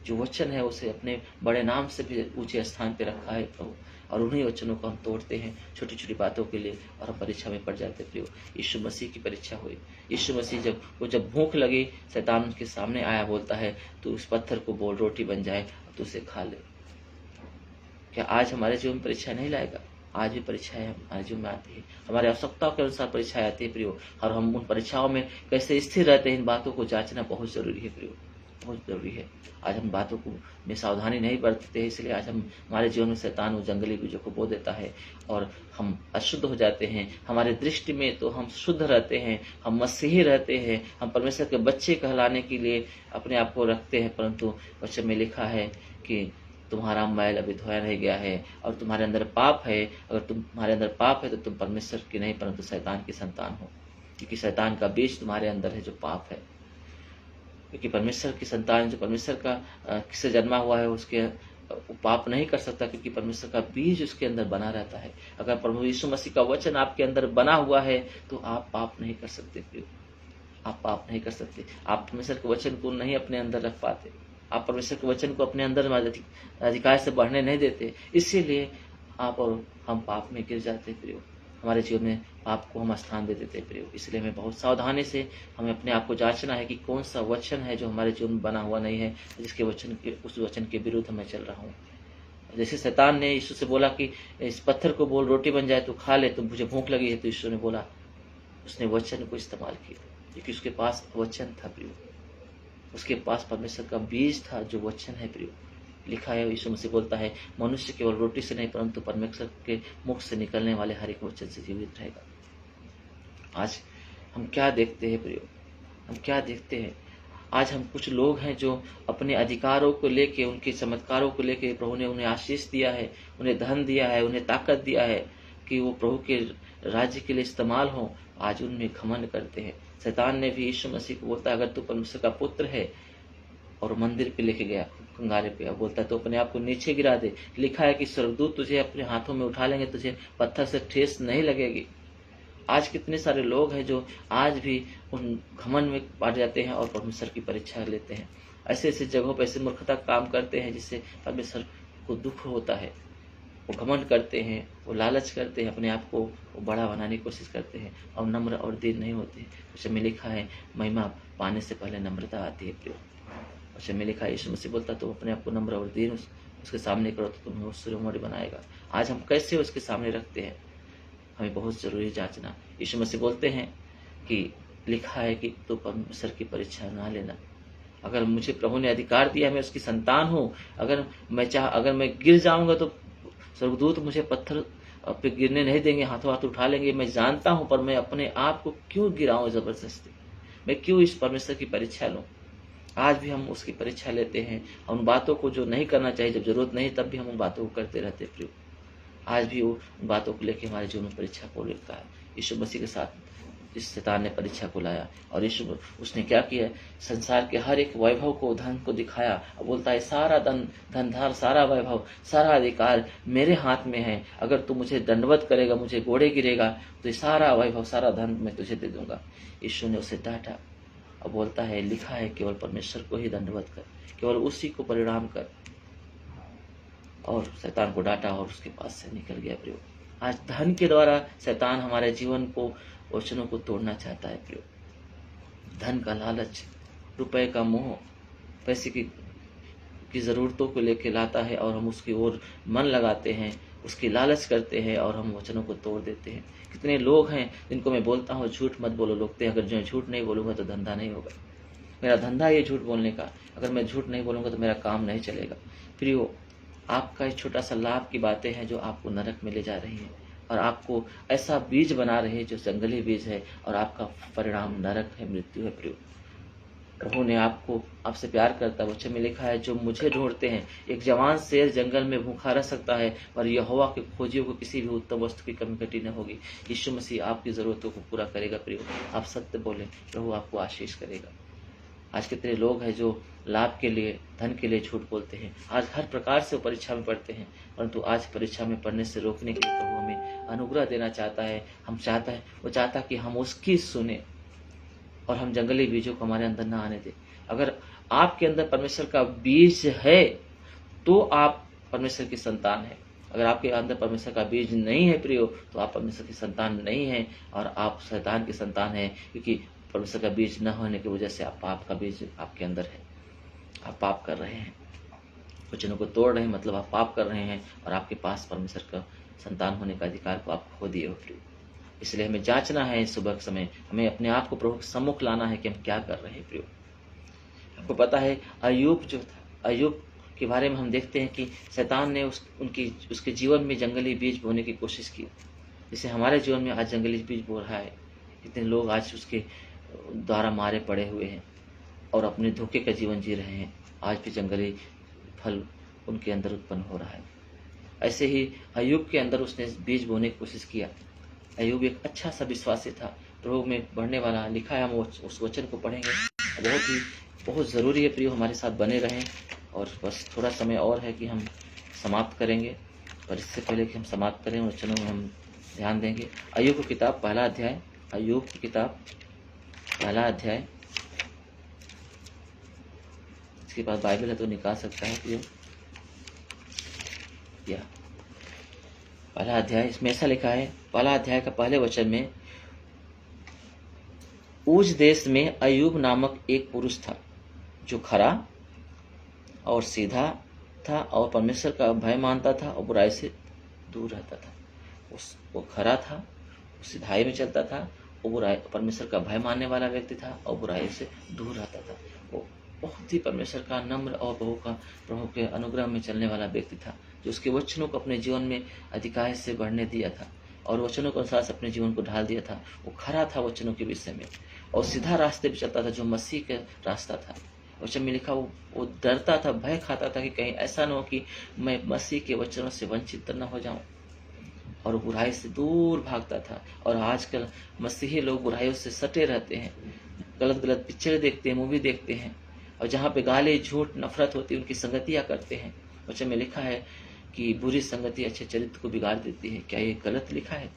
जो वचन है उसे अपने बड़े नाम से भी ऊंचे स्थान पे रखा है प्रभु, और उन्हीं वचनों को हम तोड़ते हैं छोटी छोटी बातों के लिए, और हम परीक्षा में पड़ जाते हैं प्रभु। यीशु मसीह की परीक्षा हुई। यीशु मसीह जब भूख लगी, शैतान उनके सामने आया, बोलता है तू उस पत्थर को बोल रोटी बन जाए और तू उसे खा ले। क्या आज हमारे जीवन में परीक्षा नहीं लाएगा? आज भी परीक्षाएं हमारे जीवन में आती है, हमारे आवश्यकताओं के अनुसार परीक्षाएं आती है प्रियो, और हम उन परीक्षाओं में कैसे स्थिर रहते हैं, इन बातों को जांचना बहुत जरूरी है प्रियो, बहुत जरूरी है। आज हम बातों को में सावधानी नहीं बरतते, इसलिए आज हमारे जीवन में शैतान वो जंगली बीजों को बो देता है और हम अशुद्ध हो जाते हैं। हमारे दृष्टि में तो हम शुद्ध रहते हैं, हम मसीही रहते हैं, हम परमेश्वर के बच्चे कहलाने के लिए अपने आप को रखते हैं, परंतु वचन में लिखा है कि तुम्हारा मैल अभी धोया रह गया है और तुम्हारे अंदर पाप है। अगर तुम्हारे अंदर पाप है तो तुम परमेश्वर की नहीं परंतु शैतान की संतान हो, क्योंकि शैतान का बीज तुम्हारे अंदर है जो पाप है। क्योंकि परमेश्वर की संतान जो परमेश्वर का किससे जन्मा हुआ है उसके पाप नहीं कर सकता, क्योंकि परमेश्वर का बीज उसके अंदर बना रहता है। अगर प्रभु यीशु मसीह का वचन आपके अंदर बना हुआ है तो आप पाप नहीं कर सकते प्रियो, आप पाप नहीं कर सकते। आप परमेश्वर के वचन को नहीं अपने अंदर रख पाते, आप परमेश्वर के वचन को अपने अंदर अधिकार से बढ़ने नहीं देते, इसीलिए आप और हम पाप में गिर जाते प्रियो। हमारे जीवन में पाप को हम स्थान दे देते प्रियो। इसलिए हमें बहुत सावधानी से हमें अपने आप को जांचना है कि कौन सा वचन है जो हमारे जीवन में बना हुआ नहीं है, जिसके वचन के उस वचन के विरुद्ध मैं चल रहा हूँ। जैसे शैतान ने यीशु से बोला कि इस पत्थर को बोल रोटी बन जाए तो खा ले, तो मुझे भूख लगी है, तो यीशु ने बोला, उसने वचन को इस्तेमाल किया, क्योंकि उसके पास वचन था प्रियो, उसके पास परमेश्वर का बीज था जो वचन है प्रियो। लिखा है, यीशु मसीह बोलता है, मनुष्य केवल रोटी से नहीं परंतु परमेश्वर के मुख से निकलने वाले हर एक वचन से जीवित रहेगा। आज हम क्या देखते हैं प्रियो, हम क्या देखते हैं? आज हम कुछ लोग हैं जो अपने अधिकारों को लेके, उनके चमत्कारों को लेके, प्रभु ने उन्हें आशीष दिया है, उन्हें धन दिया है, उन्हें ताकत दिया है कि वो प्रभु के राज्य के लिए इस्तेमाल हो, आज उनमें घमंड करते हैं। शैतान ने भी यीशु मसीह को बोलता है, अगर तू परमेश्वर का पुत्र है, और मंदिर पे लेके गया कंगारे पे, अब बोलता है तो अपने आप को नीचे गिरा दे। लिखा है कि स्वर्गदूत तुझे अपने हाथों में उठा लेंगे, तुझे पत्थर से ठेस नहीं लगेगी। आज कितने सारे लोग हैं जो आज भी उन घमंड में पड़ जाते हैं और परमेश्वर की परीक्षा लेते हैं। ऐसे ऐसे जगहों पर ऐसे मूर्खता काम करते हैं जिससे परमेश्वर को दुख होता है। वो घमंड करते हैं, वो लालच करते हैं, अपने आप को वो बड़ा बनाने की कोशिश करते हैं और नम्र और दीन नहीं होते। उसमें लिखा है, महिमा पाने से पहले नम्रता आती है प्रियो। उसमें लिखा है, यीशु मसीह बोलता तो अपने आप को नम्र और दीन उसके सामने करो तो तुम्हें वो सूर्यमणि बनाएगा। आज हम कैसे उसके सामने रखते हैं, हमें बहुत जरूरी जांचना। यीशु मसीह बोलते हैं कि लिखा है कि तो परमेश्वर की परीक्षा ना लेना। अगर मुझे प्रभु ने अधिकार दिया, मैं उसकी संतान हूँ, अगर मैं गिर जाऊंगा तो स्वर्गदूत मुझे पत्थर पे गिरने नहीं देंगे, हाथों हाथ उठा लेंगे, मैं जानता हूँ, पर मैं अपने आप को क्यों गिराऊं जबरदस्ती? मैं क्यों इस परमेश्वर की परीक्षा लूं? आज भी हम उसकी परीक्षा लेते हैं, उन बातों को जो नहीं करना चाहिए, जब जरूरत नहीं तब भी हम उन बातों को करते रहते प्रियो। आज भी वो बातों को लेकर हमारे जीवन में परीक्षा को लेता है। यीशु मसीह के साथ इस शैतान ने परीक्षा को लाया, और यीशु उसने क्या किया, संसार के हर एक वैभव को, धन को दिखाया, और बोलता है सारा धनधार, सारा वैभव, सारा अधिकार मेरे हाथ में है। अगर तू मुझे दंडवत करेगा, मुझे घोड़े गिरेगा, तो ये सारा वैभव, सारा धन मैं तुझे दे दूंगा। यीशु ने उसे डांटा और बोलता है, लिखा है केवल परमेश्वर को ही दंडवत कर, केवल उसी को परिणाम कर। और शैतान को डांटा और उसके पास से निकल गया प्रियो। आज धन के द्वारा शैतान हमारे जीवन को, वचनों को तोड़ना चाहता है प्रियो। धन का लालच, रुपए का मोह, पैसे की जरूरतों को लेके लाता है और हम उसकी ओर मन लगाते हैं, उसकी लालच करते हैं और हम वचनों को तोड़ देते हैं। कितने लोग हैं जिनको मैं बोलता हूँ झूठ मत बोलो, लोग अगर जो झूठ नहीं बोलूंगा तो धंधा नहीं होगा, मेरा धंधा ये झूठ बोलने का, अगर मैं झूठ नहीं बोलूंगा तो मेरा काम नहीं चलेगा। प्रियो, आपका एक छोटा सा लाभ की बातें हैं जो आपको नरक में ले जा रही हैं, और आपको ऐसा बीज बना रहे हैं जो जंगली बीज है, और आपका परिणाम नरक है, मृत्यु है प्रियो। प्रभु ने आपसे प्यार करता है। वचन में लिखा है, जो मुझे ढूंढते हैं, एक जवान शेर जंगल में भूखा रह सकता है, और यहोवा के खोजियों को किसी भी उत्तम वस्तु की कमी घटी न होगी। यीशु मसीह आपकी जरूरतों को पूरा करेगा प्रियो। आप सत्य बोले, प्रभु आपको आशीष करेगा। आज कितने लोग हैं जो लाभ के लिए, धन के लिए झूठ बोलते हैं। आज हर प्रकार से वो परीक्षा में पढ़ते हैं, परंतु आज परीक्षा में पढ़ने से रोकने के लिए प्रभु हमें अनुग्रह देना चाहता है। वो चाहता है कि हम उसकी सुने और हम जंगली बीजों को हमारे अंदर न आने दें। अगर आपके अंदर परमेश्वर का बीज है तो आप परमेश्वर की संतान है। अगर आपके अंदर परमेश्वर का बीज नहीं है प्रियो, तो आप परमेश्वर की संतान नहीं है और आप शैतान की संतान है, क्योंकि परमेश्वर का बीज न होने की वजह से आप पाप का बीज आपके अंदर है। आप पाप कर रहे हैं, वचनों को तोड़ रहे हैं, मतलब आप पाप कर रहे हैं और आपके पास परमेश्वर का संतान होने का अधिकार को आप खो दिए हो प्रियो। इसलिए हमें जांचना है सुबह के समय, हमें अपने आप को प्रभु के सम्मुख लाना है कि हम क्या कर रहे हैं प्रियो। आपको पता है अय्यूब जो था, अय्यूब के बारे में हम देखते हैं कि शैतान ने उसके जीवन में जंगली बीज बोने की कोशिश की। जैसे हमारे जीवन में आज जंगली बीज बो रहा है, इतने लोग आज उसके द्वारा मारे पड़े हुए हैं और अपने धोखे का जीवन जी रहे हैं। आज भी जंगली फल उनके अंदर उत्पन्न हो रहा है। ऐसे ही अय्यूब के अंदर उसने बीज बोने की कोशिश किया। अय्यूब एक अच्छा सा विश्वासी था, प्रभु में बढ़ने वाला। लिखा है, हम उस वचन को पढ़ेंगे। बहुत ज़रूरी है प्रियो, हमारे साथ बने रहें। और बस थोड़ा समय और है कि हम समाप्त करेंगे, पर इससे पहले कि हम समाप्त करें वचनों में हम ध्यान देंगे। अय्यूब की किताब पहला अध्याय, अय्यूब की किताब पहला अध्याय। इसके पास बाइबल है तो निकाल सकता है प्रियो। या पहला अध्याय, इसमें ऐसा लिखा है, पहला अध्याय का पहले वचन में, ऊज देश में अय्यूब नामक एक पुरुष था जो खरा और सीधा था और परमेश्वर का भय मानता था और बुराई से दूर रहता था। वो खरा था, वो सीधाई में चलता था, वो बुराई, परमेश्वर का भय मानने वाला व्यक्ति था और बुराई से दूर रहता था। वो बहुत ही परमेश्वर का नम्र और प्रभु के अनुग्रह में चलने वाला व्यक्ति था, जो उसके वचनों को अपने जीवन में अधिकार से बढ़ने दिया था और वचनों के अनुसार अपने जीवन को ढाल दिया था। वो खरा था वचनों के विषय में और सीधा रास्ते पे चलता था, जो मसीह का रास्ता था। वचन में लिखा, वो डरता था, भय खाता था कि कहीं ऐसा न हो कि मैं मसीह के वचनों से वंचित न हो जाऊं, और बुराई से दूर भागता था। और आजकल मसीही लोग बुराइयों से सटे रहते हैं, गलत गलत पिक्चर देखते हैं, मूवी देखते हैं, और जहाँ पे गाली, झूठ, नफरत होती है उनकी संगतियाँ करते हैं। वचन में लिखा है कि बुरी संगति अच्छे चरित्र को बिगाड़ देती है। क्या ये गलत लिखा है?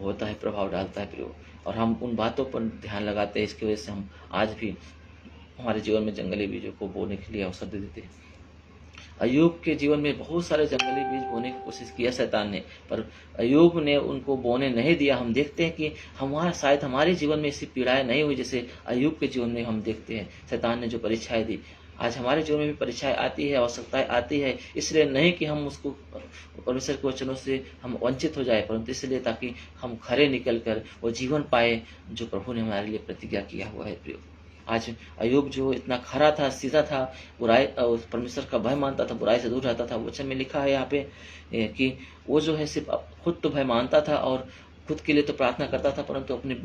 होता है, प्रभाव डालता है प्रियो, और हम उन बातों पर ध्यान लगाते हैं। इसकी वजह से हम आज भी हमारे जीवन में जंगली बीजों को बोने के लिए अवसर दे देते हैं। अय्यूब के जीवन में बहुत सारे जंगली बीज बोने की कोशिश किया शैतान ने, पर अय्यूब ने उनको बोने नहीं दिया। हम देखते हैं कि शायद हमारे जीवन में ऐसी पीड़ाएं नहीं हुई जैसे अय्यूब के जीवन में हम देखते हैं। शैतान ने जो परीक्षाएं दी, आज हमारे जीवन में भी परीक्षाएं आती है, आवश्यकताएं आती है, इसलिए नहीं कि हम उसको परमेश्वर के वचनों से हम वंचित हो जाए, परंतु इसलिए ताकि हम खरे निकल कर वो जीवन पाए जो प्रभु ने हमारे लिए प्रतिज्ञा किया हुआ है प्रियो। आज अय्यूब जो इतना खरा था, सीधा था, बुराई, परमेश्वर का भय मानता था, बुराई से दूर रहता था। वचन में लिखा है यहाँ पे कि वो जो है सिर्फ खुद तो भय मानता था और खुद के लिए तो प्रार्थना करता था, परंतु अपने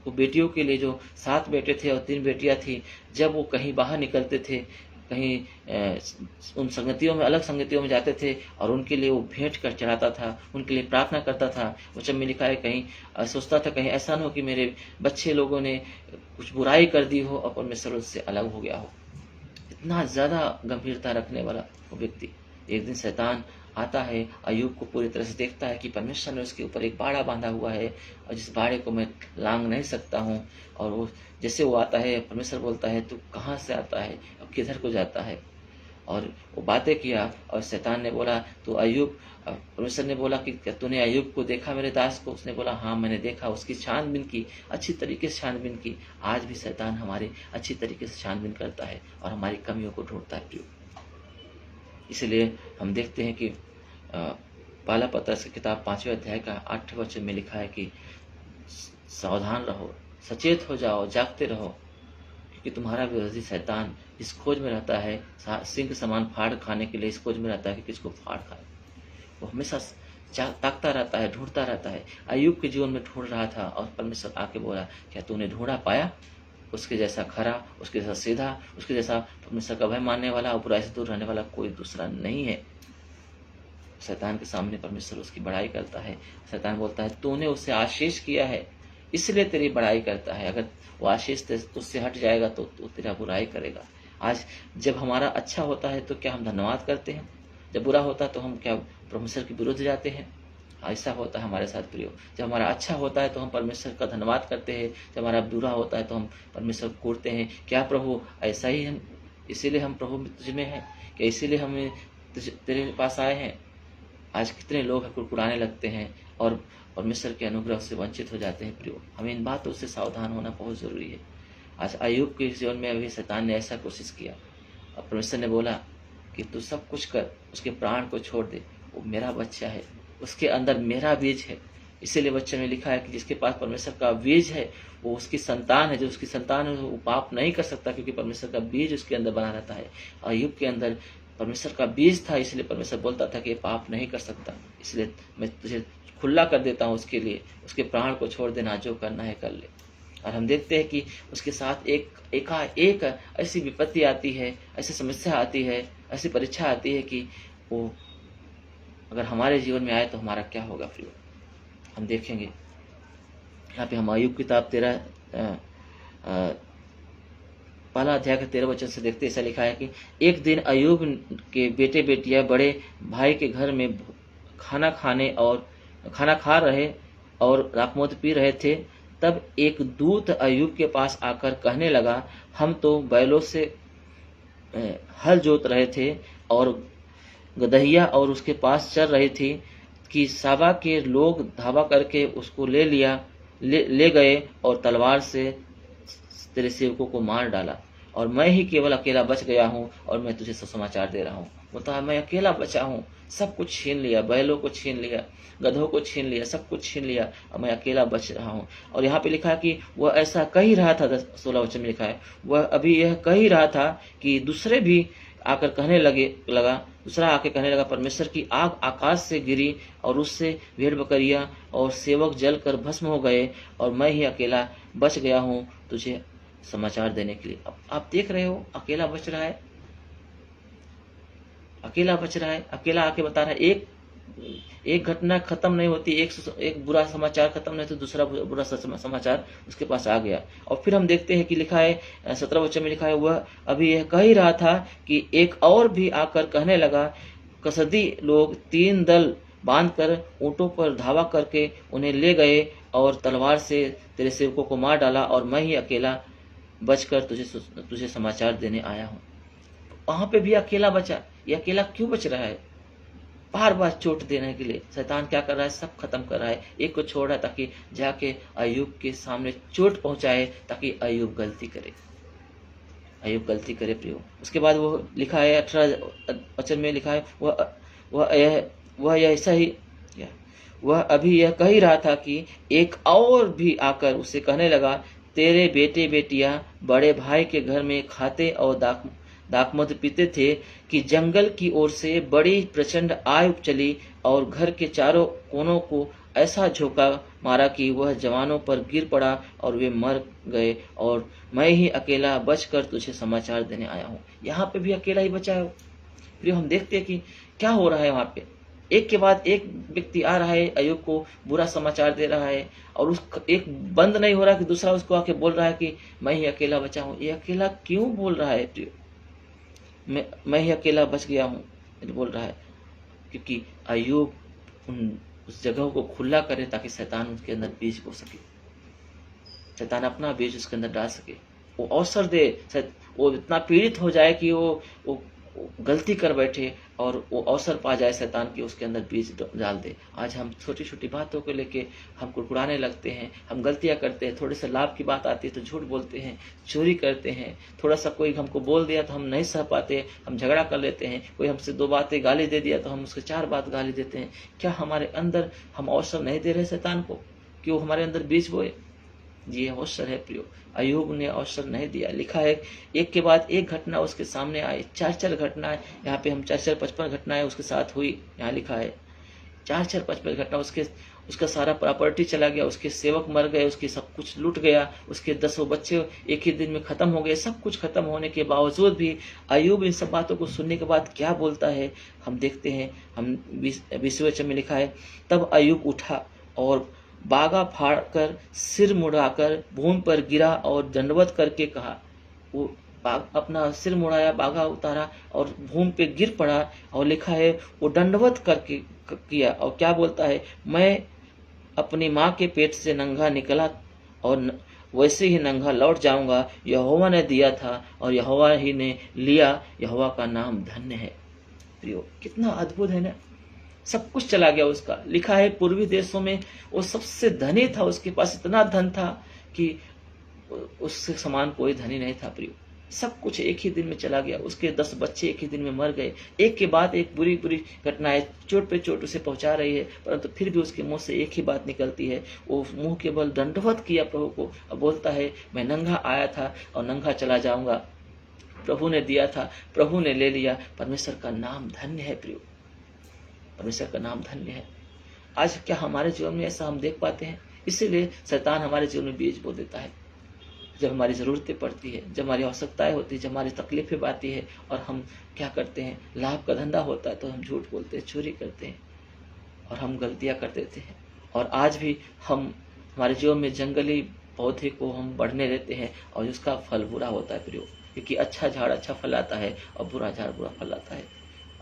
बेटियों के लिए, जो 7 बेटे थे और 3 बेटियां थी, जब वो कहीं बाहर निकलते थे, कहीं उन संगतियों में, अलग संगतियों में जाते थे और उनके लिए वो भेंट कर चढ़ाता था, उनके लिए प्रार्थना करता था। वचन में लिखा है, कहीं सोचता था कहीं ऐसा न हो कि मेरे बच्चे लोगों ने कुछ बुराई कर दी हो और परमेश्वर उससे अलग हो गया हो। इतना ज़्यादा गंभीरता रखने वाला वो व्यक्ति। एक दिन शैतान आता है, अय्यूब को पूरी तरह से देखता है कि परमेश्वर ने उसके ऊपर एक बाड़ा बांधा हुआ है और जिस बाड़े को मैं लांग नहीं सकता हूँ। और वो जैसे वो आता है, परमेश्वर बोलता है, तू कहाँ से आता है और किधर को जाता है? और वो बातें किया और शैतान ने बोला, तो अय्यूब, परमेश्वर ने बोला कि क्या तूने अय्यूब को देखा मेरे दास को? उसने बोला, हाँ मैंने देखा। उसकी छानबीन की, अच्छी तरीके से छानबीन की। आज भी शैतान हमारी अच्छी तरीके से छानबीन करता है और हमारी कमियों को ढूंढता है प्रियो। इसलिए हम देखते हैं कि पहला पत्रस की किताब 5वें अध्याय का 8वें वचन में लिखा है कि सावधान रहो, सचेत हो जाओ, जागते रहो, क्योंकि तुम्हारा विरोधी शैतान इस खोज में रहता है, सिंह समान फाड़ खाने के लिए इस खोज में रहता है कि किसको फाड़ खाए। वो हमेशा ताकता रहता है, ढूंढता रहता है। अय्यूब के जीवन में ढूंढ रहा था और परमेश्वर आके बोला, क्या तूने ढूंढा पाया? उसके जैसा खरा, उसके जैसा सीधा, उसके जैसा परमेश्वर का भय मानने वाला और बुराई से दूर रहने वाला कोई दूसरा नहीं है। शैतान के सामने परमेश्वर उसकी बड़ाई करता है। शैतान बोलता है, तूने उससे आशीष किया है इसलिए तेरी बड़ाई करता है। अगर वो आशीष तुझसे हट जाएगा तो तेरा बुराई करेगा। आज जब हमारा अच्छा होता है तो क्या हम धन्यवाद करते हैं? जब बुरा होता है तो हम क्या परमेश्वर के विरुद्ध जाते हैं? ऐसा होता है हमारे साथ प्रियो। जब हमारा अच्छा होता है तो हम परमेश्वर का धन्यवाद करते हैं, जब हमारा बुरा होता है तो हम परमेश्वर को कोरते हैं। क्या प्रभु ऐसा ही हम, इसीलिए हम प्रभु तुझ में हैं, क्या इसीलिए हम तेरे पास आए हैं? आज कितने लोग कुड़कुड़ाने लगते हैं और परमेश्वर के अनुग्रह से वंचित हो जाते हैं प्रियो। हमें इन बातों से सावधान होना बहुत ज़रूरी है। आज अय्यूब के जीवन में अभी शैतान ने ऐसा कोशिश किया और परमेश्वर ने बोला कि तू सब कुछ कर, उसके प्राण को छोड़ दे, वो मेरा बच्चा है, उसके अंदर मेरा बीज है। इसीलिए बच्चे में लिखा है कि जिसके पास परमेश्वर का बीज है वो उसकी संतान है, जो उसकी संतान है वो पाप नहीं कर सकता, क्योंकि परमेश्वर का बीज उसके अंदर बना रहता है। अय्यूब के अंदर परमेश्वर का बीज था, इसलिए परमेश्वर बोलता था कि ये पाप नहीं कर सकता, इसलिए मैं तुझे खुला कर देता हूँ, उसके लिए उसके प्राण को छोड़ देना, जो करना है कर ले। और हम देखते हैं कि उसके साथ एक ऐसी विपत्ति आती है, ऐसी समस्या आती है, ऐसी परीक्षा आती है कि वो अगर हमारे जीवन में आए तो हमारा क्या होगा फिर हम देखेंगे। यहाँ पे हम अय्यूब किताब 13 पहला अध्याय के 13 वचन से देखते, ऐसा लिखा है कि एक दिन अय्यूब के बेटे बेटियां बड़े भाई के घर में खाना खा रहे और दाखमधु पी रहे थे। तब एक दूत अय्यूब के पास आकर कहने लगा, हम तो बैलों से हल जोत रहे थे और गदहिया और उसके पास चल रही थी कि साबा के लोग धावा करके उसको ले गए और तलवार से तेरे सेवकों को मार डाला, और मैं ही केवल अकेला बच गया हूँ और मैं तुझे सुसमाचार दे रहा हूँ। बोलता है मैं अकेला बचा हूँ, सब कुछ छीन लिया, बैलों को छीन लिया, गधों को छीन लिया, सब कुछ छीन लिया, और मैं अकेला बच रहा हूँ। और यहाँ पे लिखा है कि वह ऐसा कह ही रहा था, 16 वचन में लिखा है, वह अभी यह कह ही रहा था कि दूसरे भी आकर कहने लगा, दूसरा आके कहने लगा, परमेश्वर की आग आकाश से गिरी और उससे भेड़ बकरियां और सेवक जल कर भस्म हो गए, और मैं ही अकेला बच गया हूँ तुझे समाचार देने के लिए। अब आप देख रहे हो, अकेला बच रहा है, अकेला आके बता रहा है। एक घटना खत्म नहीं होती, एक बुरा समाचार खत्म नहीं तो दूसरा बुरा समाचार उसके पास आ गया। और फिर हम देखते हैं कि लिखा है 17 वचन में लिखा है, वह अभी यह कह ही रहा था कि एक और भी आकर कहने लगा, कसदी लोग 3 दल बांधकर ऊंटों पर धावा करके उन्हें ले गए और तलवार से तेरे सेवकों को मार डाला, और मैं ही अकेला बचकर तुझे समाचार देने आया हूँ। वहां पे भी अकेला बचा। ये अकेला क्यों बच रहा है? बार बार चोट देने के लिए शैतान क्या कर रहा है, सब खत्म कर रहा है। एक को छोड़ रहा है ताकि जाके अय्यूब के सामने चोट पहुंचाए, ताकि अय्यूब गलती करे प्रियो। उसके बाद वो लिखा है 18 वचन में लिखा है, वह अभी यह कह ही रहा था कि एक और भी आकर उसे कहने लगा, तेरे बेटे बेटियां बड़े भाई के घर में खाते और दाखमधु पीते थे कि जंगल की ओर से बड़ी प्रचंड आग चली और घर के चारों कोनों को ऐसा झोंका मारा कि वह जवानों पर गिर पड़ा और वे मर गए, और मैं ही अकेला बचकर तुझे समाचार देने आया हूँ। यहाँ पे भी अकेला ही बचा है। फिर हम देखते हैं कि क्या हो रहा है वहां पे। एक के बाद एक व्यक्ति आ रहा है, अय्यूब को बुरा समाचार दे रहा है, और उस एक बंद नहीं हो रहा कि दूसरा उसको आके बोल रहा है कि मैं ही अकेला बचा हूँ। ये अकेला क्यों बोल रहा है प्रियो? मैं ही अकेला बच गया हूँ बोल रहा है, क्योंकि अय्यूब उस जगह को खुला करे ताकि शैतान उसके अंदर बीज बो सके, शैतान अपना बीज उसके अंदर डाल सके, वो अवसर दे, वो इतना पीड़ित हो जाए कि वो गलती कर बैठे और वो अवसर पा जाए शैतान की उसके अंदर बीज डाल दे। आज हम छोटी छोटी बातों को लेके हम कुड़कुड़ाने लगते हैं, हम गलतियां करते हैं, थोड़े से लाभ की बात आती है तो झूठ बोलते हैं, चोरी करते हैं, थोड़ा सा कोई हमको बोल दिया तो हम नहीं सह पाते, हम झगड़ा कर लेते हैं, कोई हमसे 2 बातें गाली दे दिया तो हम उसके 4 बात गाली देते हैं। क्या हमारे अंदर हम अवसर नहीं दे रहे शैतान को कि वो हमारे अंदर बीज बोए? ये अवसर है प्रियो, अय्यूब ने अवसर नहीं दिया। लिखा है एक के बाद एक घटना उसके सामने आई, 4 घटनाएं यहाँ पे हम 4 55 घटनाएं उसके साथ हुई। यहाँ लिखा है 4 55 घटना, उसका सारा प्रॉपर्टी चला गया, उसके सेवक मर गए, उसके सब कुछ लूट गया, उसके 10 बच्चे एक ही दिन में खत्म हो गए। सब कुछ खत्म होने के बावजूद भी अय्यूब इन सब बातों को सुनने के बाद क्या बोलता है हम देखते हैं। हम 20वें वचन में लिखा है, तब अय्यूब उठा और बागा फाड़कर सिर मुड़ाकर भूमि पर गिरा और दंडवत करके कहा। वो अपना सिर मुड़ाया, बागा उतारा और भूमि पे गिर पड़ा, और लिखा है वो दंडवत करके किया और क्या बोलता है, मैं अपनी माँ के पेट से नंगा निकला और वैसे ही नंगा लौट जाऊंगा। यहोवा ने दिया था और यहोवा ही ने लिया, यहोवा का नाम धन्य है। प्रियो, कितना अद्भुत है ना। सब कुछ चला गया उसका। लिखा है पूर्वी देशों में वो सबसे धनी था, उसके पास इतना धन था कि उससे समान कोई धनी नहीं था। प्रियो, सब कुछ एक ही दिन में चला गया। उसके 10 बच्चे एक ही दिन में मर गए। एक के बाद एक बुरी बुरी घटनाएं चोट पे चोट उसे पहुंचा रही है, परंतु फिर भी उसके मुंह से एक ही बात निकलती है। वो मुंह के बल दंडवत किया प्रभु को और बोलता है, मैं नंगा आया था और नंगा चला जाऊंगा। प्रभु ने दिया था, प्रभु ने ले लिया। परमेश्वर का नाम धन्य है। प्रियो, परमेश्वर का नाम धन्य है। आज क्या हमारे जीवन में ऐसा हम देख पाते हैं? इसीलिए शैतान हमारे जीवन में बीज बो देता है। जब हमारी ज़रूरतें पड़ती है, जब हमारी आवश्यकताएं होती है, जब हमारी तकलीफें आती है और हम क्या करते हैं, लाभ का धंधा होता है तो हम झूठ बोलते हैं, चोरी करते हैं और हम गलतियां कर देते हैं। और आज भी हम हमारे जीवन में जंगली पौधे को हम बढ़ने देते हैं और उसका फल बुरा होता है। प्रियो, क्योंकि अच्छा झाड़ अच्छा फल आता है और बुरा झाड़ बुरा फल आता है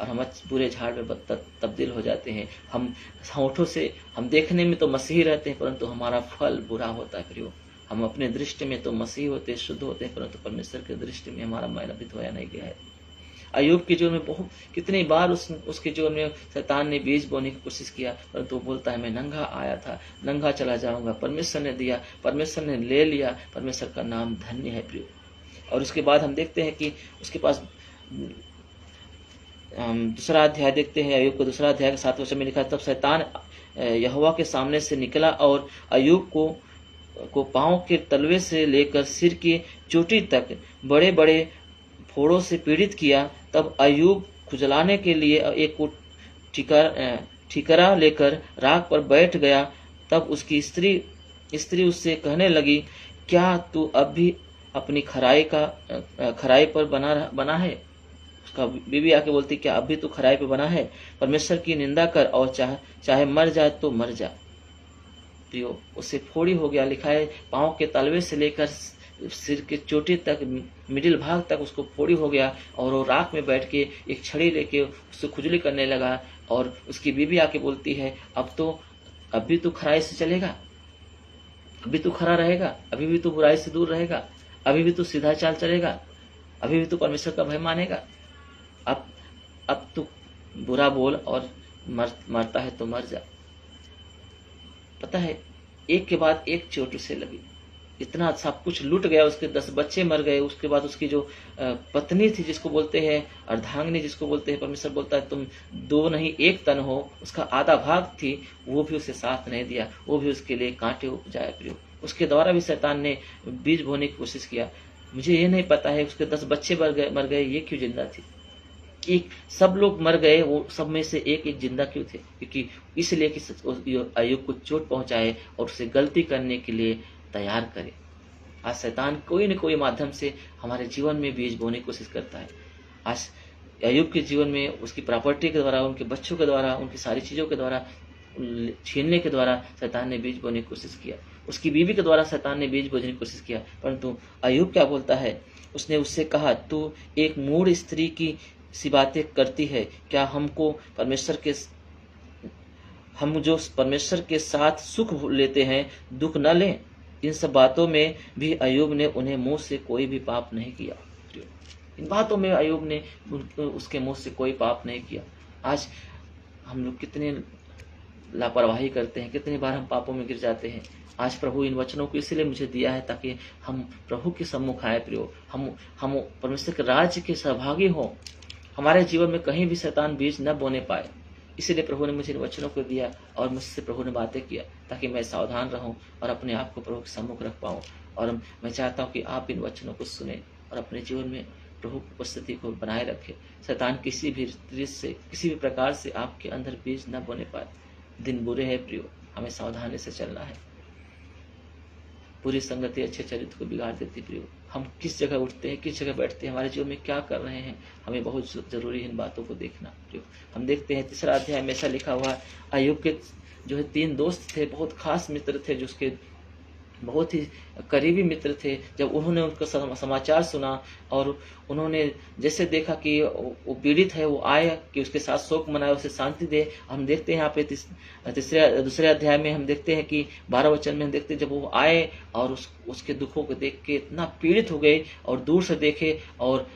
और हम बुरे झाड़ में तब्दील हो जाते हैं। हम होठों से हम देखने में तो मसीही रहते हैं, परंतु हमारा फल बुरा होता है। प्रियो, हम अपने दृष्टि में तो मसीह होते हैं, शुद्ध होते हैं, परंतु परमेश्वर के दृष्टि में हमारा मैल अभी धोया नहीं गया है। अय्यूब के जीवन में बहुत कितनी बार उसके जीवन में शैतान ने बीज बोने की कोशिश किया, परंतु वो बोलता है, मैं नंगा आया था, नंगा चला जाऊंगा। परमेश्वर ने दिया, परमेश्वर ने ले लिया। परमेश्वर का नाम धन्य है। प्रियो, और उसके बाद हम देखते हैं कि उसके पास दूसरा अध्याय देखते हैं। अय्यूब को दूसरा अध्याय के 7 वचन में लिखा, तब शैतान यहोवा के सामने से निकला और अय्यूब को पांव के तलवे से लेकर सिर की चोटी तक बड़े बड़े फोड़ों से पीड़ित किया। तब अय्यूब खुजलाने के लिए एक ठिकरा लेकर राख पर बैठ गया। तब उसकी स्त्री उससे कहने लगी, क्या तू अब भी अपनी खराई पर बना है? उसका बीवी आके बोलती, क्या अब भी तू खराई पे बना है? परमेश्वर की निंदा कर और चाहे मर जाए तो मर जा। प्रियो, उससे फोड़ी हो गया। लिखा है पांव के तलवे से लेकर सिर के चोटी तक, मिडिल भाग तक उसको फोड़ी हो गया और वो राख में बैठ के एक छड़ी लेके उससे खुजली करने लगा। और उसकी बीवी आके बोलती है, अब भी तू खराई से चलेगा, अभी तू खरा रहेगा, अभी भी तू बुराई से दूर रहेगा, अभी भी तू सीधा चाल चलेगा, अभी भी तू परमेश्वर का भय मानेगा। अब तू बुरा बोल और मरता है तो मर जा। पता है, एक के बाद एक चोट उसे लगी। इतना सब कुछ लूट गया, उसके 10 बच्चे मर गए। उसके बाद उसकी जो पत्नी थी, जिसको बोलते हैं अर्धांगिनी, जिसको बोलते हैं, परमेश्वर बोलता है तुम 2 नहीं 1 तन हो, उसका आधा भाग थी, वो भी उसे साथ नहीं दिया, वो भी उसके लिए कांटे उपजाए। प्रियो, उसके द्वारा भी शैतान ने बीज बोने की कोशिश किया। मुझे ये नहीं पता है उसके 10 बच्चे मर गए, ये क्यों जिंदा थी? एक सब लोग मर गए, वो सब में से एक जिंदा क्यों थे? क्योंकि इसलिए कि अय्यूब को चोट पहुंचाए और उसे गलती करने के लिए तैयार करे। आज शैतान कोई न कोई माध्यम से हमारे जीवन में बीज बोने की कोशिश करता है। आज अय्यूब के जीवन में उसकी प्रॉपर्टी के द्वारा, उनके बच्चों के द्वारा, उनकी सारी चीजों के द्वारा छीनने के द्वारा शैतान ने बीज बोने की कोशिश किया। उसकी बीवी के द्वारा शैतान ने बीज बोने की कोशिश किया। परंतु अय्यूब क्या बोलता है? उसने उससे कहा, तू एक मूढ़ स्त्री की सी बातें करती है। क्या हम जो परमेश्वर के साथ सुख लेते हैं, दुख न लें? इन सब बातों में भी अय्यूब ने उन्हें मुंह से कोई भी पाप नहीं किया। इन बातों में अय्यूब ने उसके मुंह से कोई पाप नहीं किया। आज हम लोग कितने लापरवाही करते हैं, कितनी बार हम पापों में गिर जाते हैं। आज प्रभु इन वचनों को इसलिए मुझे दिया है ताकि हम प्रभु के सम्मुख आए। प्रियो, हम परमेश्वर के राज्य के सहभागी हों, हमारे जीवन में कहीं भी शैतान बीज न बोने पाए। इसीलिए प्रभु ने मुझे इन वचनों को दिया और मुझसे प्रभु ने बातें किया ताकि मैं सावधान रहूं और अपने आप को प्रभु के सम्मुख रख पाऊं। और मैं चाहता हूं कि आप इन वचनों को सुने और अपने जीवन में प्रभु की उपस्थिति को बनाए रखें। शैतान किसी भी दृश्य से, किसी भी प्रकार से आपके अंदर बीज न बोने पाए। दिन बुरे हैं प्रियो, हमें सावधानी से चलना है। पूरी संगति अच्छे चरित्र को बिगाड़ देती। प्रियो, हम किस जगह उठते हैं, किस जगह बैठते हैं, हमारे जीवन में क्या कर रहे हैं, हमें बहुत जरूरी है इन बातों को देखना। प्रियो, हम देखते हैं 3 अध्याय में ऐसा लिखा हुआ है, अय्यूब के जो है 3 दोस्त थे, बहुत खास मित्र थे, जो उसके बहुत ही करीबी मित्र थे। जब उन्होंने उनका समाचार सुना और उन्होंने जैसे देखा कि वो पीड़ित है, वो आए कि उसके साथ शोक मनाए, उसे शांति दे। हम देखते हैं यहाँ पे दूसरे अध्याय में हम देखते हैं कि 12 वचन में हम देखते हैं, जब वो आए और उसके दुखों को देख के इतना पीड़ित हो गए और दूर से देखे और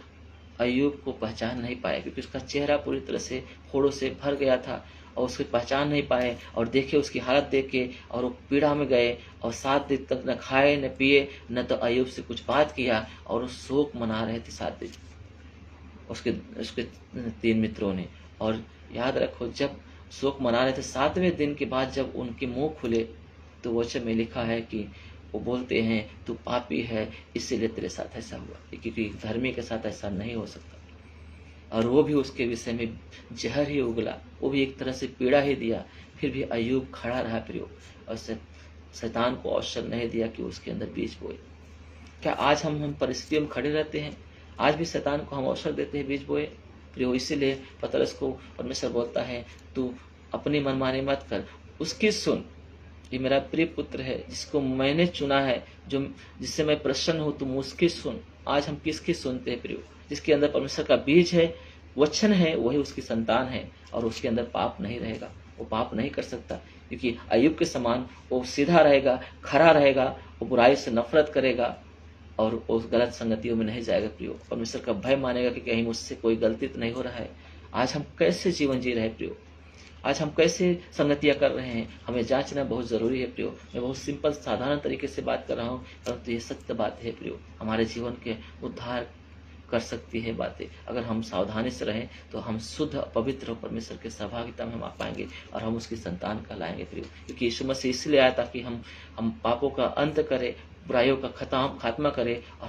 अय्यूब को पहचान नहीं पाए, क्योंकि उसका चेहरा पूरी तरह से फोड़ों से भर गया था और उसकी पहचान नहीं पाए। और देखे उसकी हालत देख के और वो पीड़ा में गए और 7 दिन तक न खाए न पिए, न तो अय्यूब से कुछ बात किया, और वो शोक मना रहे थे 7 दिन उसके उसके 3 मित्रों ने। और याद रखो, जब शोक मना रहे थे 7वें दिन के बाद जब उनके मुंह खुले तो वचन में लिखा है कि वो बोलते हैं, तू पापी है इसीलिए तेरे साथ ऐसा हुआ, क्योंकि धर्मी के साथ ऐसा नहीं हो सकता। और वो भी उसके विषय में जहर ही उगला, वो भी एक तरह से पीड़ा ही दिया। फिर भी अय्यूब खड़ा रहा प्रियो, और शैतान को अवसर नहीं दिया कि उसके अंदर बीज बोए। क्या आज हम परिस्थितियों में खड़े रहते हैं? आज भी शैतान को हम अवसर देते हैं बीज बोए प्रियो। इसीलिए पतरस को परमेश्वर बोलता है, तू अपनी मनमानी मत कर, उसकी सुन। ये मेरा प्रिय पुत्र है जिसको मैंने चुना है, जो जिससे मैं प्रसन्न हूं, तुम उसकी सुन। आज हम किसकी सुनते हैं प्रियो? जिसके अंदर परमेश्वर का बीज है, वचन है, वही उसकी संतान है, और उसके अंदर पाप नहीं रहेगा। वो पाप नहीं कर सकता, क्योंकि अय्यूब के समान वो सीधा रहेगा, खरा रहेगा, वो बुराई से नफरत करेगा और उस गलत संगतियों में नहीं जाएगा प्रियो। परमेश्वर का भय मानेगा कि कहीं मुझसे कोई गलती तो नहीं हो रहा है। आज हम कैसे जीवन जी रहे प्रियो? आज हम कैसे संगतियां कर रहे हैं? हमें जांचना बहुत जरूरी है प्रियो। मैं बहुत सिंपल साधारण तरीके से बात कर रहा हूँ, परंतु ये सत्य बात है प्रियो। हमारे जीवन के उद्धार कर सकती है बातें। अगर हम सावधानी से रहें तो हम शुद्ध पवित्र परमेश्वर के सहभागिता में हम आ पाएंगे और हम उसकी संतान कहलाएंगे प्रियो। क्योंकि यीशु मसीह इसलिए आया ताकि हम पापों का अंत करें, बुराइयों का खात्मा करें, और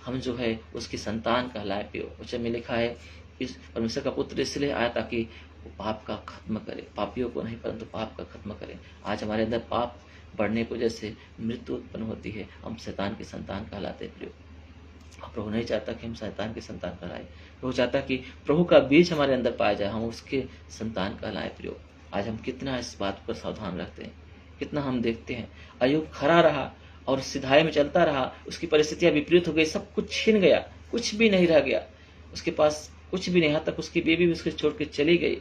हम जो है उसकी संतान कहलाए प्रियो। वचन में लिखा है, इस परमेश्वर का पुत्र इसलिए आया ताकि वो पाप का खत्म करे, पापियों को नहीं परंतु पाप का खत्म करे। आज हमारे अंदर पाप बढ़ने की वजह से मृत्यु उत्पन्न होती है, हम शैतान की संतान कहलाते प्रियो। प्रभु नहीं चाहता कि हम शैतान की संतान कहलाए। प्रभु चाहता कि प्रभु का बीज हमारे अंदर पाया जाए, हम उसके संतान कहलाए प्रियो। आज हम कितना इस बात पर सावधान रखते हैं, कितना हम देखते हैं। अय्यूब खड़ा रहा और सिधाई में चलता रहा, उसकी परिस्थितियां विपरीत हो गई, सब कुछ छिन गया, कुछ भी नहीं रह गया, उसके पास कुछ भी नहीं, यहाँ तक उसकी बीवी भी उसके छोड़ के चली गई।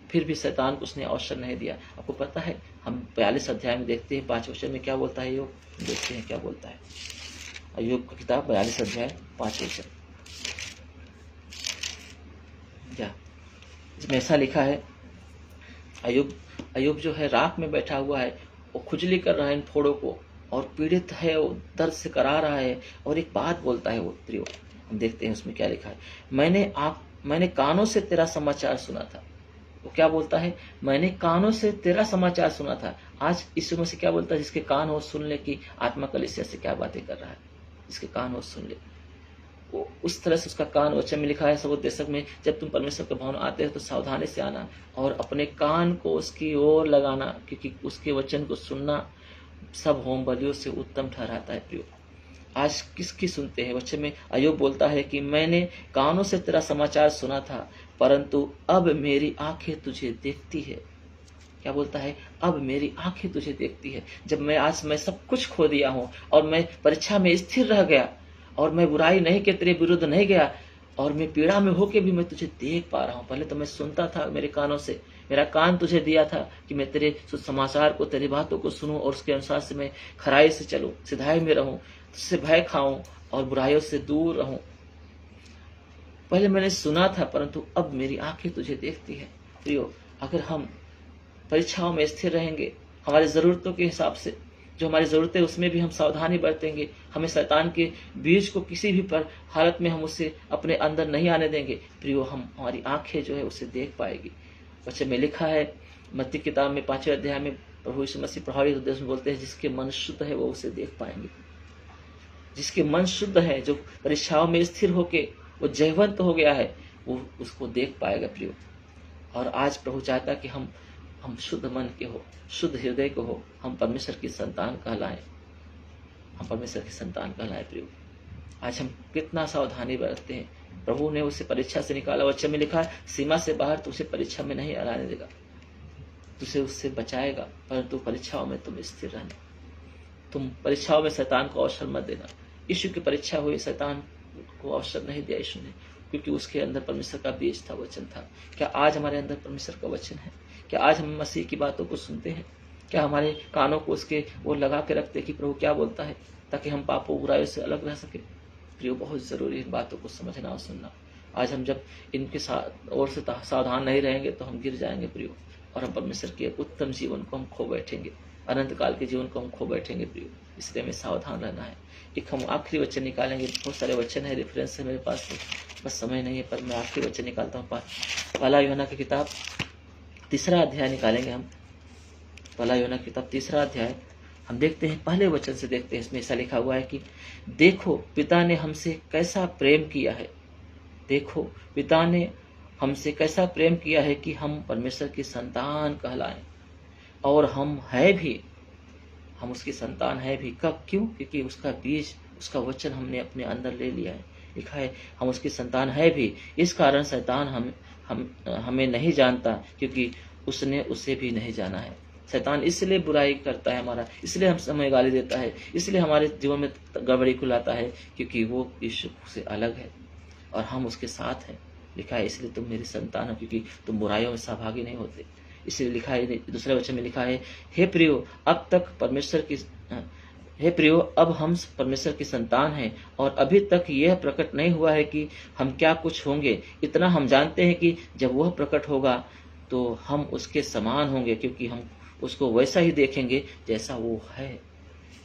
फिर भी शैतान को उसने अवसर नहीं दिया। आपको पता है, हम 42 अध्याय में देखते हैं 5 वचन में क्या बोलता है अय्यूब। देखते हैं क्या बोलता है अय्यूब का किताब 42 अध्याय 5 वचन। क्या इसमें ऐसा लिखा है, अय्यूब जो है राख में बैठा हुआ है, वो खुजली कर रहा है इन फोड़ों को, और पीड़ित है, वो दर्द से करा रहा है, और एक बात बोलता है वो प्रियो। हम देखते हैं उसमें क्या लिखा है, मैंने कानों से तेरा समाचार सुना था। वो क्या बोलता है, मैंने कानों से तेरा समाचार सुना था। आज यीशु मसीह क्या बोलता है, जिसके कान हो सुन ले कि आत्मा कलीसिया से क्या बातें कर रहा है। जिसके कान हो सुन ले, वो उस तरह से उसका कान। वचन में लिखा है सबोपदेशक में, जब तुम परमेश्वर के भवन आते हो तो सावधानी से आना और अपने कान को उसकी ओर लगाना, क्योंकि उसके वचन को सुनना सब होम बलियों से उत्तम ठहराता है प्रियो। आज किसकी सुनते हैं? वचन में अय्यूब बोलता है कि मैंने कानों से तेरा समाचार सुना था, परंतु अब मेरी आंखें तुझे देखती है। क्या बोलता है? अब मेरी आंखें तुझे देखती है। जब मैं सब कुछ खो दिया हूं और मैं परीक्षा में स्थिर रह गया और मैं बुराई नहीं के तेरे विरुद्ध नहीं गया और मैं पीड़ा में होके भी मैं तुझे देख पा रहा हूं। पहले तो मैं सुनता था मेरे कानों से, मेरा कान तुझे दिया था कि मैं तेरे समाचार को, तेरी बातों को सुनूं और उसके अनुसार से मैं खराई से चलूं, सिधाई में रहूं, तुझसे भय खाऊं और बुराइयों से दूर रहूं। पहले मैंने सुना था, परंतु अब मेरी आंखें तुझे देखती है। प्रियो, अगर हम परीक्षाओं में स्थिर रहेंगे, हमारी जरूरतों के हिसाब से, जो हमारी जरूरतें उसमें भी हम सावधानी बरतेंगे, हमें शैतान के बीज को किसी भी पर हालत में हम उसे अपने अंदर नहीं आने देंगे, प्रियो, हमारी आंखें जो है उसे देख पाएगी। वचन में लिखा है मत्ती किताब में 5वें अध्याय में प्रभु यीशु मसीह प्रभावी उद्देश्य में बोलते हैं, जिसके मन शुद्ध है वो उसे देख पाएंगे। जिसके मन शुद्ध है, जो परीक्षाओं में स्थिर होके वो जयवंत हो गया है, वो उसको देख पाएगा प्रियो। और आज प्रभु चाहता कि हम शुद्ध मन के हो, शुद्ध हृदय को हो, हम परमेश्वर की संतान कहलाएं, हम परमेश्वर की संतान कहलाएं प्रियो। आज हम कितना सावधानी बरतते हैं। प्रभु ने उसे परीक्षा से निकाला। वचन में लिखा है, सीमा से बाहर तुझे परीक्षा में नहीं आने देगा, तुझे उससे बचाएगा, परंतु परीक्षाओं में तुम स्थिर रहना। तुम परीक्षाओं में शैतान को अवसर मत देना। यीशु की परीक्षा हुई, शैतान को अवसर नहीं दिया यीशु ने, क्योंकि उसके अंदर परमेश्वर का बीज था, वचन था। क्या आज हमारे अंदर परमेश्वर का वचन है? क्या आज हम मसीह की बातों को सुनते हैं? क्या हमारे कानों को उसके वो लगा के रखते हैं कि प्रभु क्या बोलता है, ताकि हम पापों बुराइयों से अलग रह सके? प्रियो, बहुत जरूरी है इन बातों को समझना और सुनना। आज हम जब इनके साथ और से सावधान नहीं रहेंगे तो हम गिर जाएंगे प्रियो, और हम परमेश्वर के उत्तम जीवन को हम खो बैठेंगे, अनंत काल के जीवन को हम खो बैठेंगे प्रियो। इसलिए हमें सावधान रहना है। एक हम आखिरी वचन निकालेंगे, बहुत सारे वचन है, रेफरेंस है मेरे पास, तो बस समय नहीं है, पर मैं आखिरी वचन निकालता हूँ। पहला यूहन्ना की किताब 3 अध्याय निकालेंगे हम। पहला यूहन्ना की किताब 3 अध्याय हम देखते हैं, पहले वचन से देखते हैं। इसमें ऐसा लिखा हुआ है कि देखो पिता ने हमसे कैसा प्रेम किया है, देखो पिता ने हमसे कैसा प्रेम किया है कि हम परमेश्वर की संतान कहलाएं, और हम है भी, हम उसकी संतान है भी। कब? क्यों? क्योंकि उसका बीज, उसका वचन हमने अपने अंदर ले लिया है। लिखा है हम उसकी संतान है भी, इस कारण शैतान हमें नहीं जानता, क्योंकि उसने उसे भी नहीं जाना है। शैतान इसलिए बुराई करता है हमारा, इसलिए हम हमें गाली देता है, इसलिए हमारे जीवन में गड़बड़ी को लाता है, क्योंकि वो यीशु से अलग है और हम उसके साथ हैं। लिखा है इसलिए तुम मेरी संतान हो, क्योंकि तुम बुराइयों में सहभागी नहीं होते। इसलिए लिखा है, दूसरे वचन में लिखा है, हे प्रियो अब हम परमेश्वर की संतान हैं, और अभी तक यह प्रकट नहीं हुआ है कि हम क्या कुछ होंगे। इतना हम जानते हैं कि जब वह प्रकट होगा तो हम उसके समान होंगे, क्योंकि हम उसको वैसा ही देखेंगे जैसा वो है।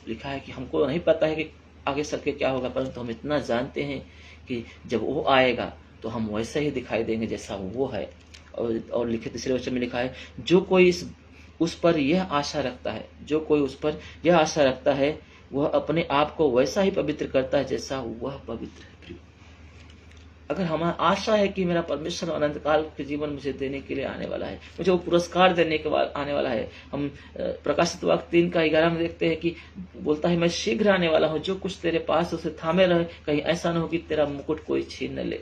लिखा है कि हमको नहीं पता है कि आगे चल के क्या होगा, परंतु हम इतना जानते हैं कि जब वो आएगा तो हम वैसा ही दिखाई देंगे जैसा वो है। और लिखे तीसरे वचन में लिखा है, जो कोई उस पर यह आशा रखता है, जो कोई उस पर यह आशा रखता है, वह अपने आप को वैसा ही पवित्र करता है जैसा वह पवित्र है। अगर हमारा आशा है कि मेरा परमेश्वर अनंत काल के जीवन मुझे देने के लिए आने वाला है, मुझे वो पुरस्कार देने के बाद आने वाला है। हम प्रकाशित वाक्य 3:11 में देखते हैं कि बोलता है, मैं शीघ्र आने वाला हूँ, जो कुछ तेरे पास उसे थामे रहे, कहीं ऐसा न हो कि तेरा मुकुट कोई छीन न ले।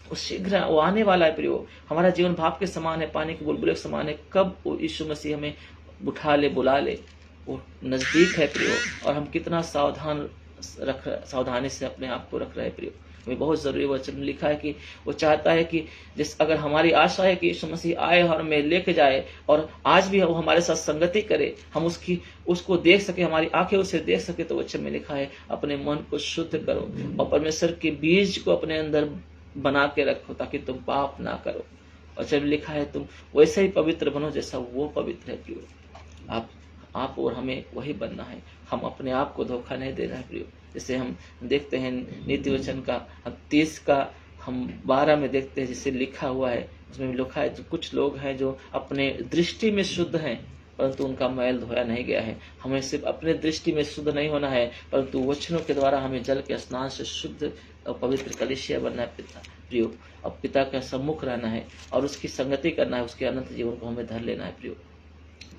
वो शीघ्र वो आने वाला है प्रियो। हमारा जीवन भाप के समान है, पानी के बुलबुले के समान है। कब वो यीशु मसीह हमें उठा ले, बुला ले, वो नजदीक है प्रियो। और हम कितना सावधानी से अपने आप को रख रहे हैं प्रियो। हमें बहुत जरूरी वचन लिखा है कि वो चाहता है कि अगर हमारी आशा है कि यीशु मसीह आए और हमें लेके जाए, और आज भी वो हमारे साथ संगति करे, हम उसको देख सके, हमारी आंखें उसे देख सके, तो वचन में लिखा है अपने मन को शुद्ध करो और परमेश्वर के बीज को अपने अंदर बना के रखो, ताकि तुम पाप ना करो। और जब लिखा है तुम वैसे ही पवित्र बनो जैसा वो पवित्र है प्रियो। आप और हमें वही बनना है। हम अपने आप को धोखा नहीं देना है प्रियो। जैसे हम देखते हैं नीति वचन का 30 का हम 12 में देखते हैं, जिसे लिखा हुआ है, उसमें लिखा है कुछ लोग हैं जो अपने दृष्टि में शुद्ध हैं, परंतु उनका मैल धोया नहीं गया है। हमें सिर्फ अपने दृष्टि में शुद्ध नहीं होना है, परंतु वचनों के द्वारा हमें जल के स्नान से शुद्ध और पवित्र कलीसिया बनना है पिता प्रियो। अब पिता का सम्मुख रहना है और उसकी संगति करना है, उसके अनंत जीवन को हमें धर लेना है प्रियो,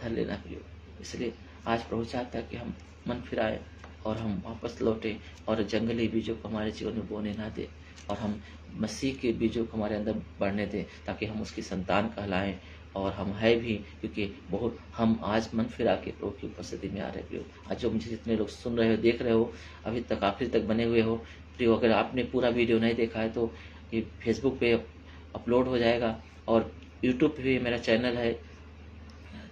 धर लेना है प्रियो। इसलिए आज प्रभु चाहता है कि हम मन फिराए और हम वापस लौटे और जंगली बीजों को हमारे जीवन में बोने ना दे, और हम मसीह के बीजों को हमारे अंदर बढ़ने दें, ताकि हम उसकी संतान कहलाएं। और हम है भी, क्योंकि बहुत हम आज मन फिरा के प्रभु की उपस्थिति में आ रहे प्रियो। आज जो मुझे जितने लोग सुन रहे हो, देख रहे हो, अभी तक आखिर तक बने हुए हो प्रियो, अगर आपने पूरा वीडियो नहीं देखा है तो ये फेसबुक पे अपलोड हो जाएगा, और यूट्यूब पे भी मेरा चैनल है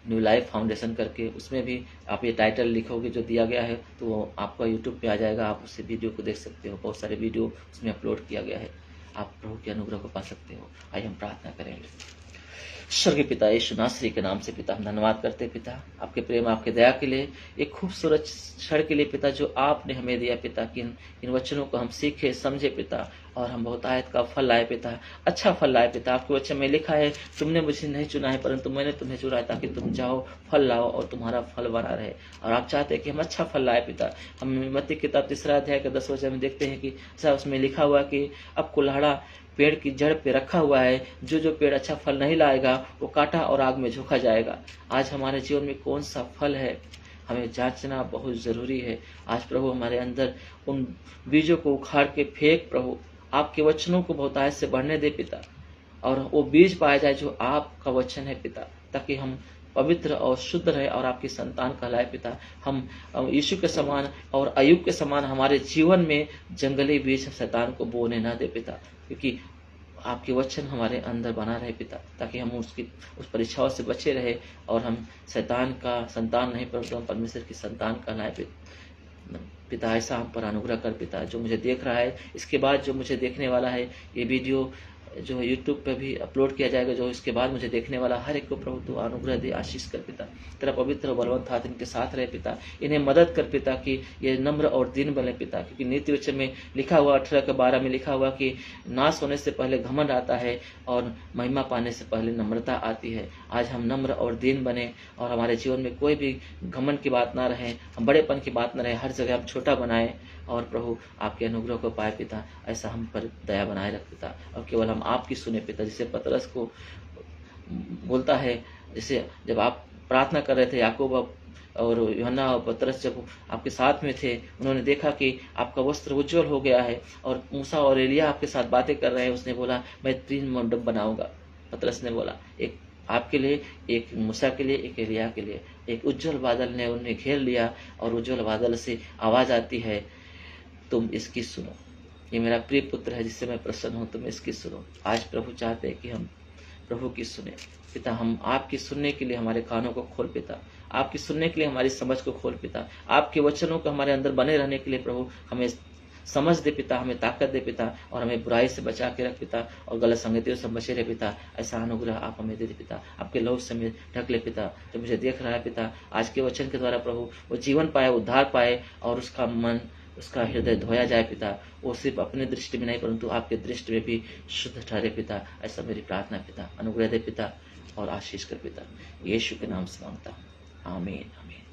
न्यू लाइफ फाउंडेशन करके, उसमें भी आप ये टाइटल लिखोगे जो दिया गया है तो आपका यूट्यूब पे आ जाएगा, आप उस वीडियो को देख सकते हो। बहुत सारे वीडियो उसमें अपलोड किया गया है, आप प्रभु के अनुग्रह को पा सकते हो। आइए हम प्रार्थना करेंगे। स्वर्गीय पिता, यीशु नासरी के नाम से पिता हम धन्यवाद करते हैं पिता, आपके प्रेम, आपके दया के लिए, एक खूबसूरत क्षण के लिए पिता जो आपने हमें दिया पिता, कि इन वचनों को हम सीखे समझे पिता, और हम बहुत आयत का फल लाए पिता, अच्छा फल लाए पिता। आपके वचन में लिखा है, तुमने मुझे नहीं चुना है परंतु मैंने तुम्हें चुना है, ताकि तुम जाओ फल लाओ और तुम्हारा फल बना रहे। और आप चाहते हैं कि हम अच्छा फल लाए पिता। हम मत्ती किताब 3 अध्याय के 10 वचन में देखते हैं कि ऐसा उसमें लिखा हुआ कि अब कुल्हाड़ा पेड़ की जड़ पे रखा हुआ है, जो पेड़ अच्छा फल नहीं लाएगा वो काटा और आग में झोंका जाएगा। आज हमारे जीवन में कौन सा फल है, हमें जांचना बहुत जरूरी है। आज प्रभु हमारे अंदर उन बीजों को उखाड़ के फेंक प्रभु, आपके वचनों को बहुतायत से बढ़ने दे पिता, और वो बीज पाया जाए जो आपका वचन है पिता, ताकि हम पवित्र और शुद्ध रहे और आपकी संतान कहलाए पिता। हम यीशु के समान और अय्यूब के समान हमारे जीवन में जंगली बीज शैतान को बोने ना दे पिता, क्योंकि आपके वचन हमारे अंदर बना रहे पिता, ताकि हम उस परीक्षाओं से बचे रहे और हम शैतान का संतान नहीं परंतु हम परमेश्वर की संतान कहलाए पिता। ऐसा हम पर अनुग्रह कर पिता। जो मुझे देख रहा है, इसके बाद जो मुझे देखने वाला है, ये वीडियो जो यूट्यूब पे भी अपलोड किया जाएगा, जो इसके बाद मुझे देखने वाला हर एक को प्रभु तू अनुग्रह दे, आशीष कर पिता। तेरा पवित्र बलवंत हाथ इनके साथ रहे पिता। इन्हें मदद कर पिता कि ये नम्र और दीन बने पिता, क्योंकि नीति वचन में लिखा हुआ 18:12 में लिखा हुआ कि नाश होने से पहले घमंड आता है और महिमा पाने से पहले नम्रता आती है। आज हम नम्र और दीन बने और हमारे जीवन में कोई भी घमंड की बात ना रहे, हम बड़ेपन की बात ना रहे, हर जगह हम छोटा बनाए और प्रभु आपके अनुग्रह को पाए पिता। ऐसा हम पर दया बनाए रख पिता, और केवल हम आपकी सुने पिता। जिसे पतरस को बोलता है, जैसे जब आप प्रार्थना कर रहे थे, याकूब और यूहन्ना और पतरस जब आपके साथ में थे, उन्होंने देखा कि आपका वस्त्र उज्जवल हो गया है और मूसा और एलिया आपके साथ बातें कर रहे हैं। उसने बोला मैं 3 मंडप बनाऊंगा। पतरस ने बोला, एक आपके लिए, एक मूसा के लिए, एक एलिया के लिए। एक उज्जवल बादल ने उन्हें घेर लिया और उज्जवल बादल से आवाज आती है, तुम इसकी सुनो, ये मेरा प्रिय पुत्र है जिससे मैं प्रसन्न हूं, तुम इसकी सुनो। आज प्रभु चाहते हैं कि हम प्रभु की सुने पिता। हम आपकी सुनने के लिए हमारे कानों को खोल पिता, आपकी सुनने के लिए हमारी समझ को खोल पिता, आपके वचनों को हमारे अंदर बने रहने के लिए प्रभु हमें समझ दे पिता, हमें ताकत दे पिता, और हमें बुराई से बचा के रख पिता, और गलत संगतियों से बचे रहे पिता। ऐसा अनुग्रह आप हमें दे दे पिता, आपके लहू से हमें ढक ले पिता। जो मुझे देख रहा है पिता, आज के वचन के द्वारा प्रभु वो जीवन पाए, उद्धार पाए, और उसका मन, उसका हृदय धोया जाए पिता। वो सिर्फ अपने दृष्टि में नहीं परंतु आपके दृष्टि में भी शुद्ध ठहरे पिता। ऐसा मेरी प्रार्थना पिता, अनुग्रह दे पिता और आशीष कर पिता। यीशु के नाम से मांगता हूं, आमीन आमीन।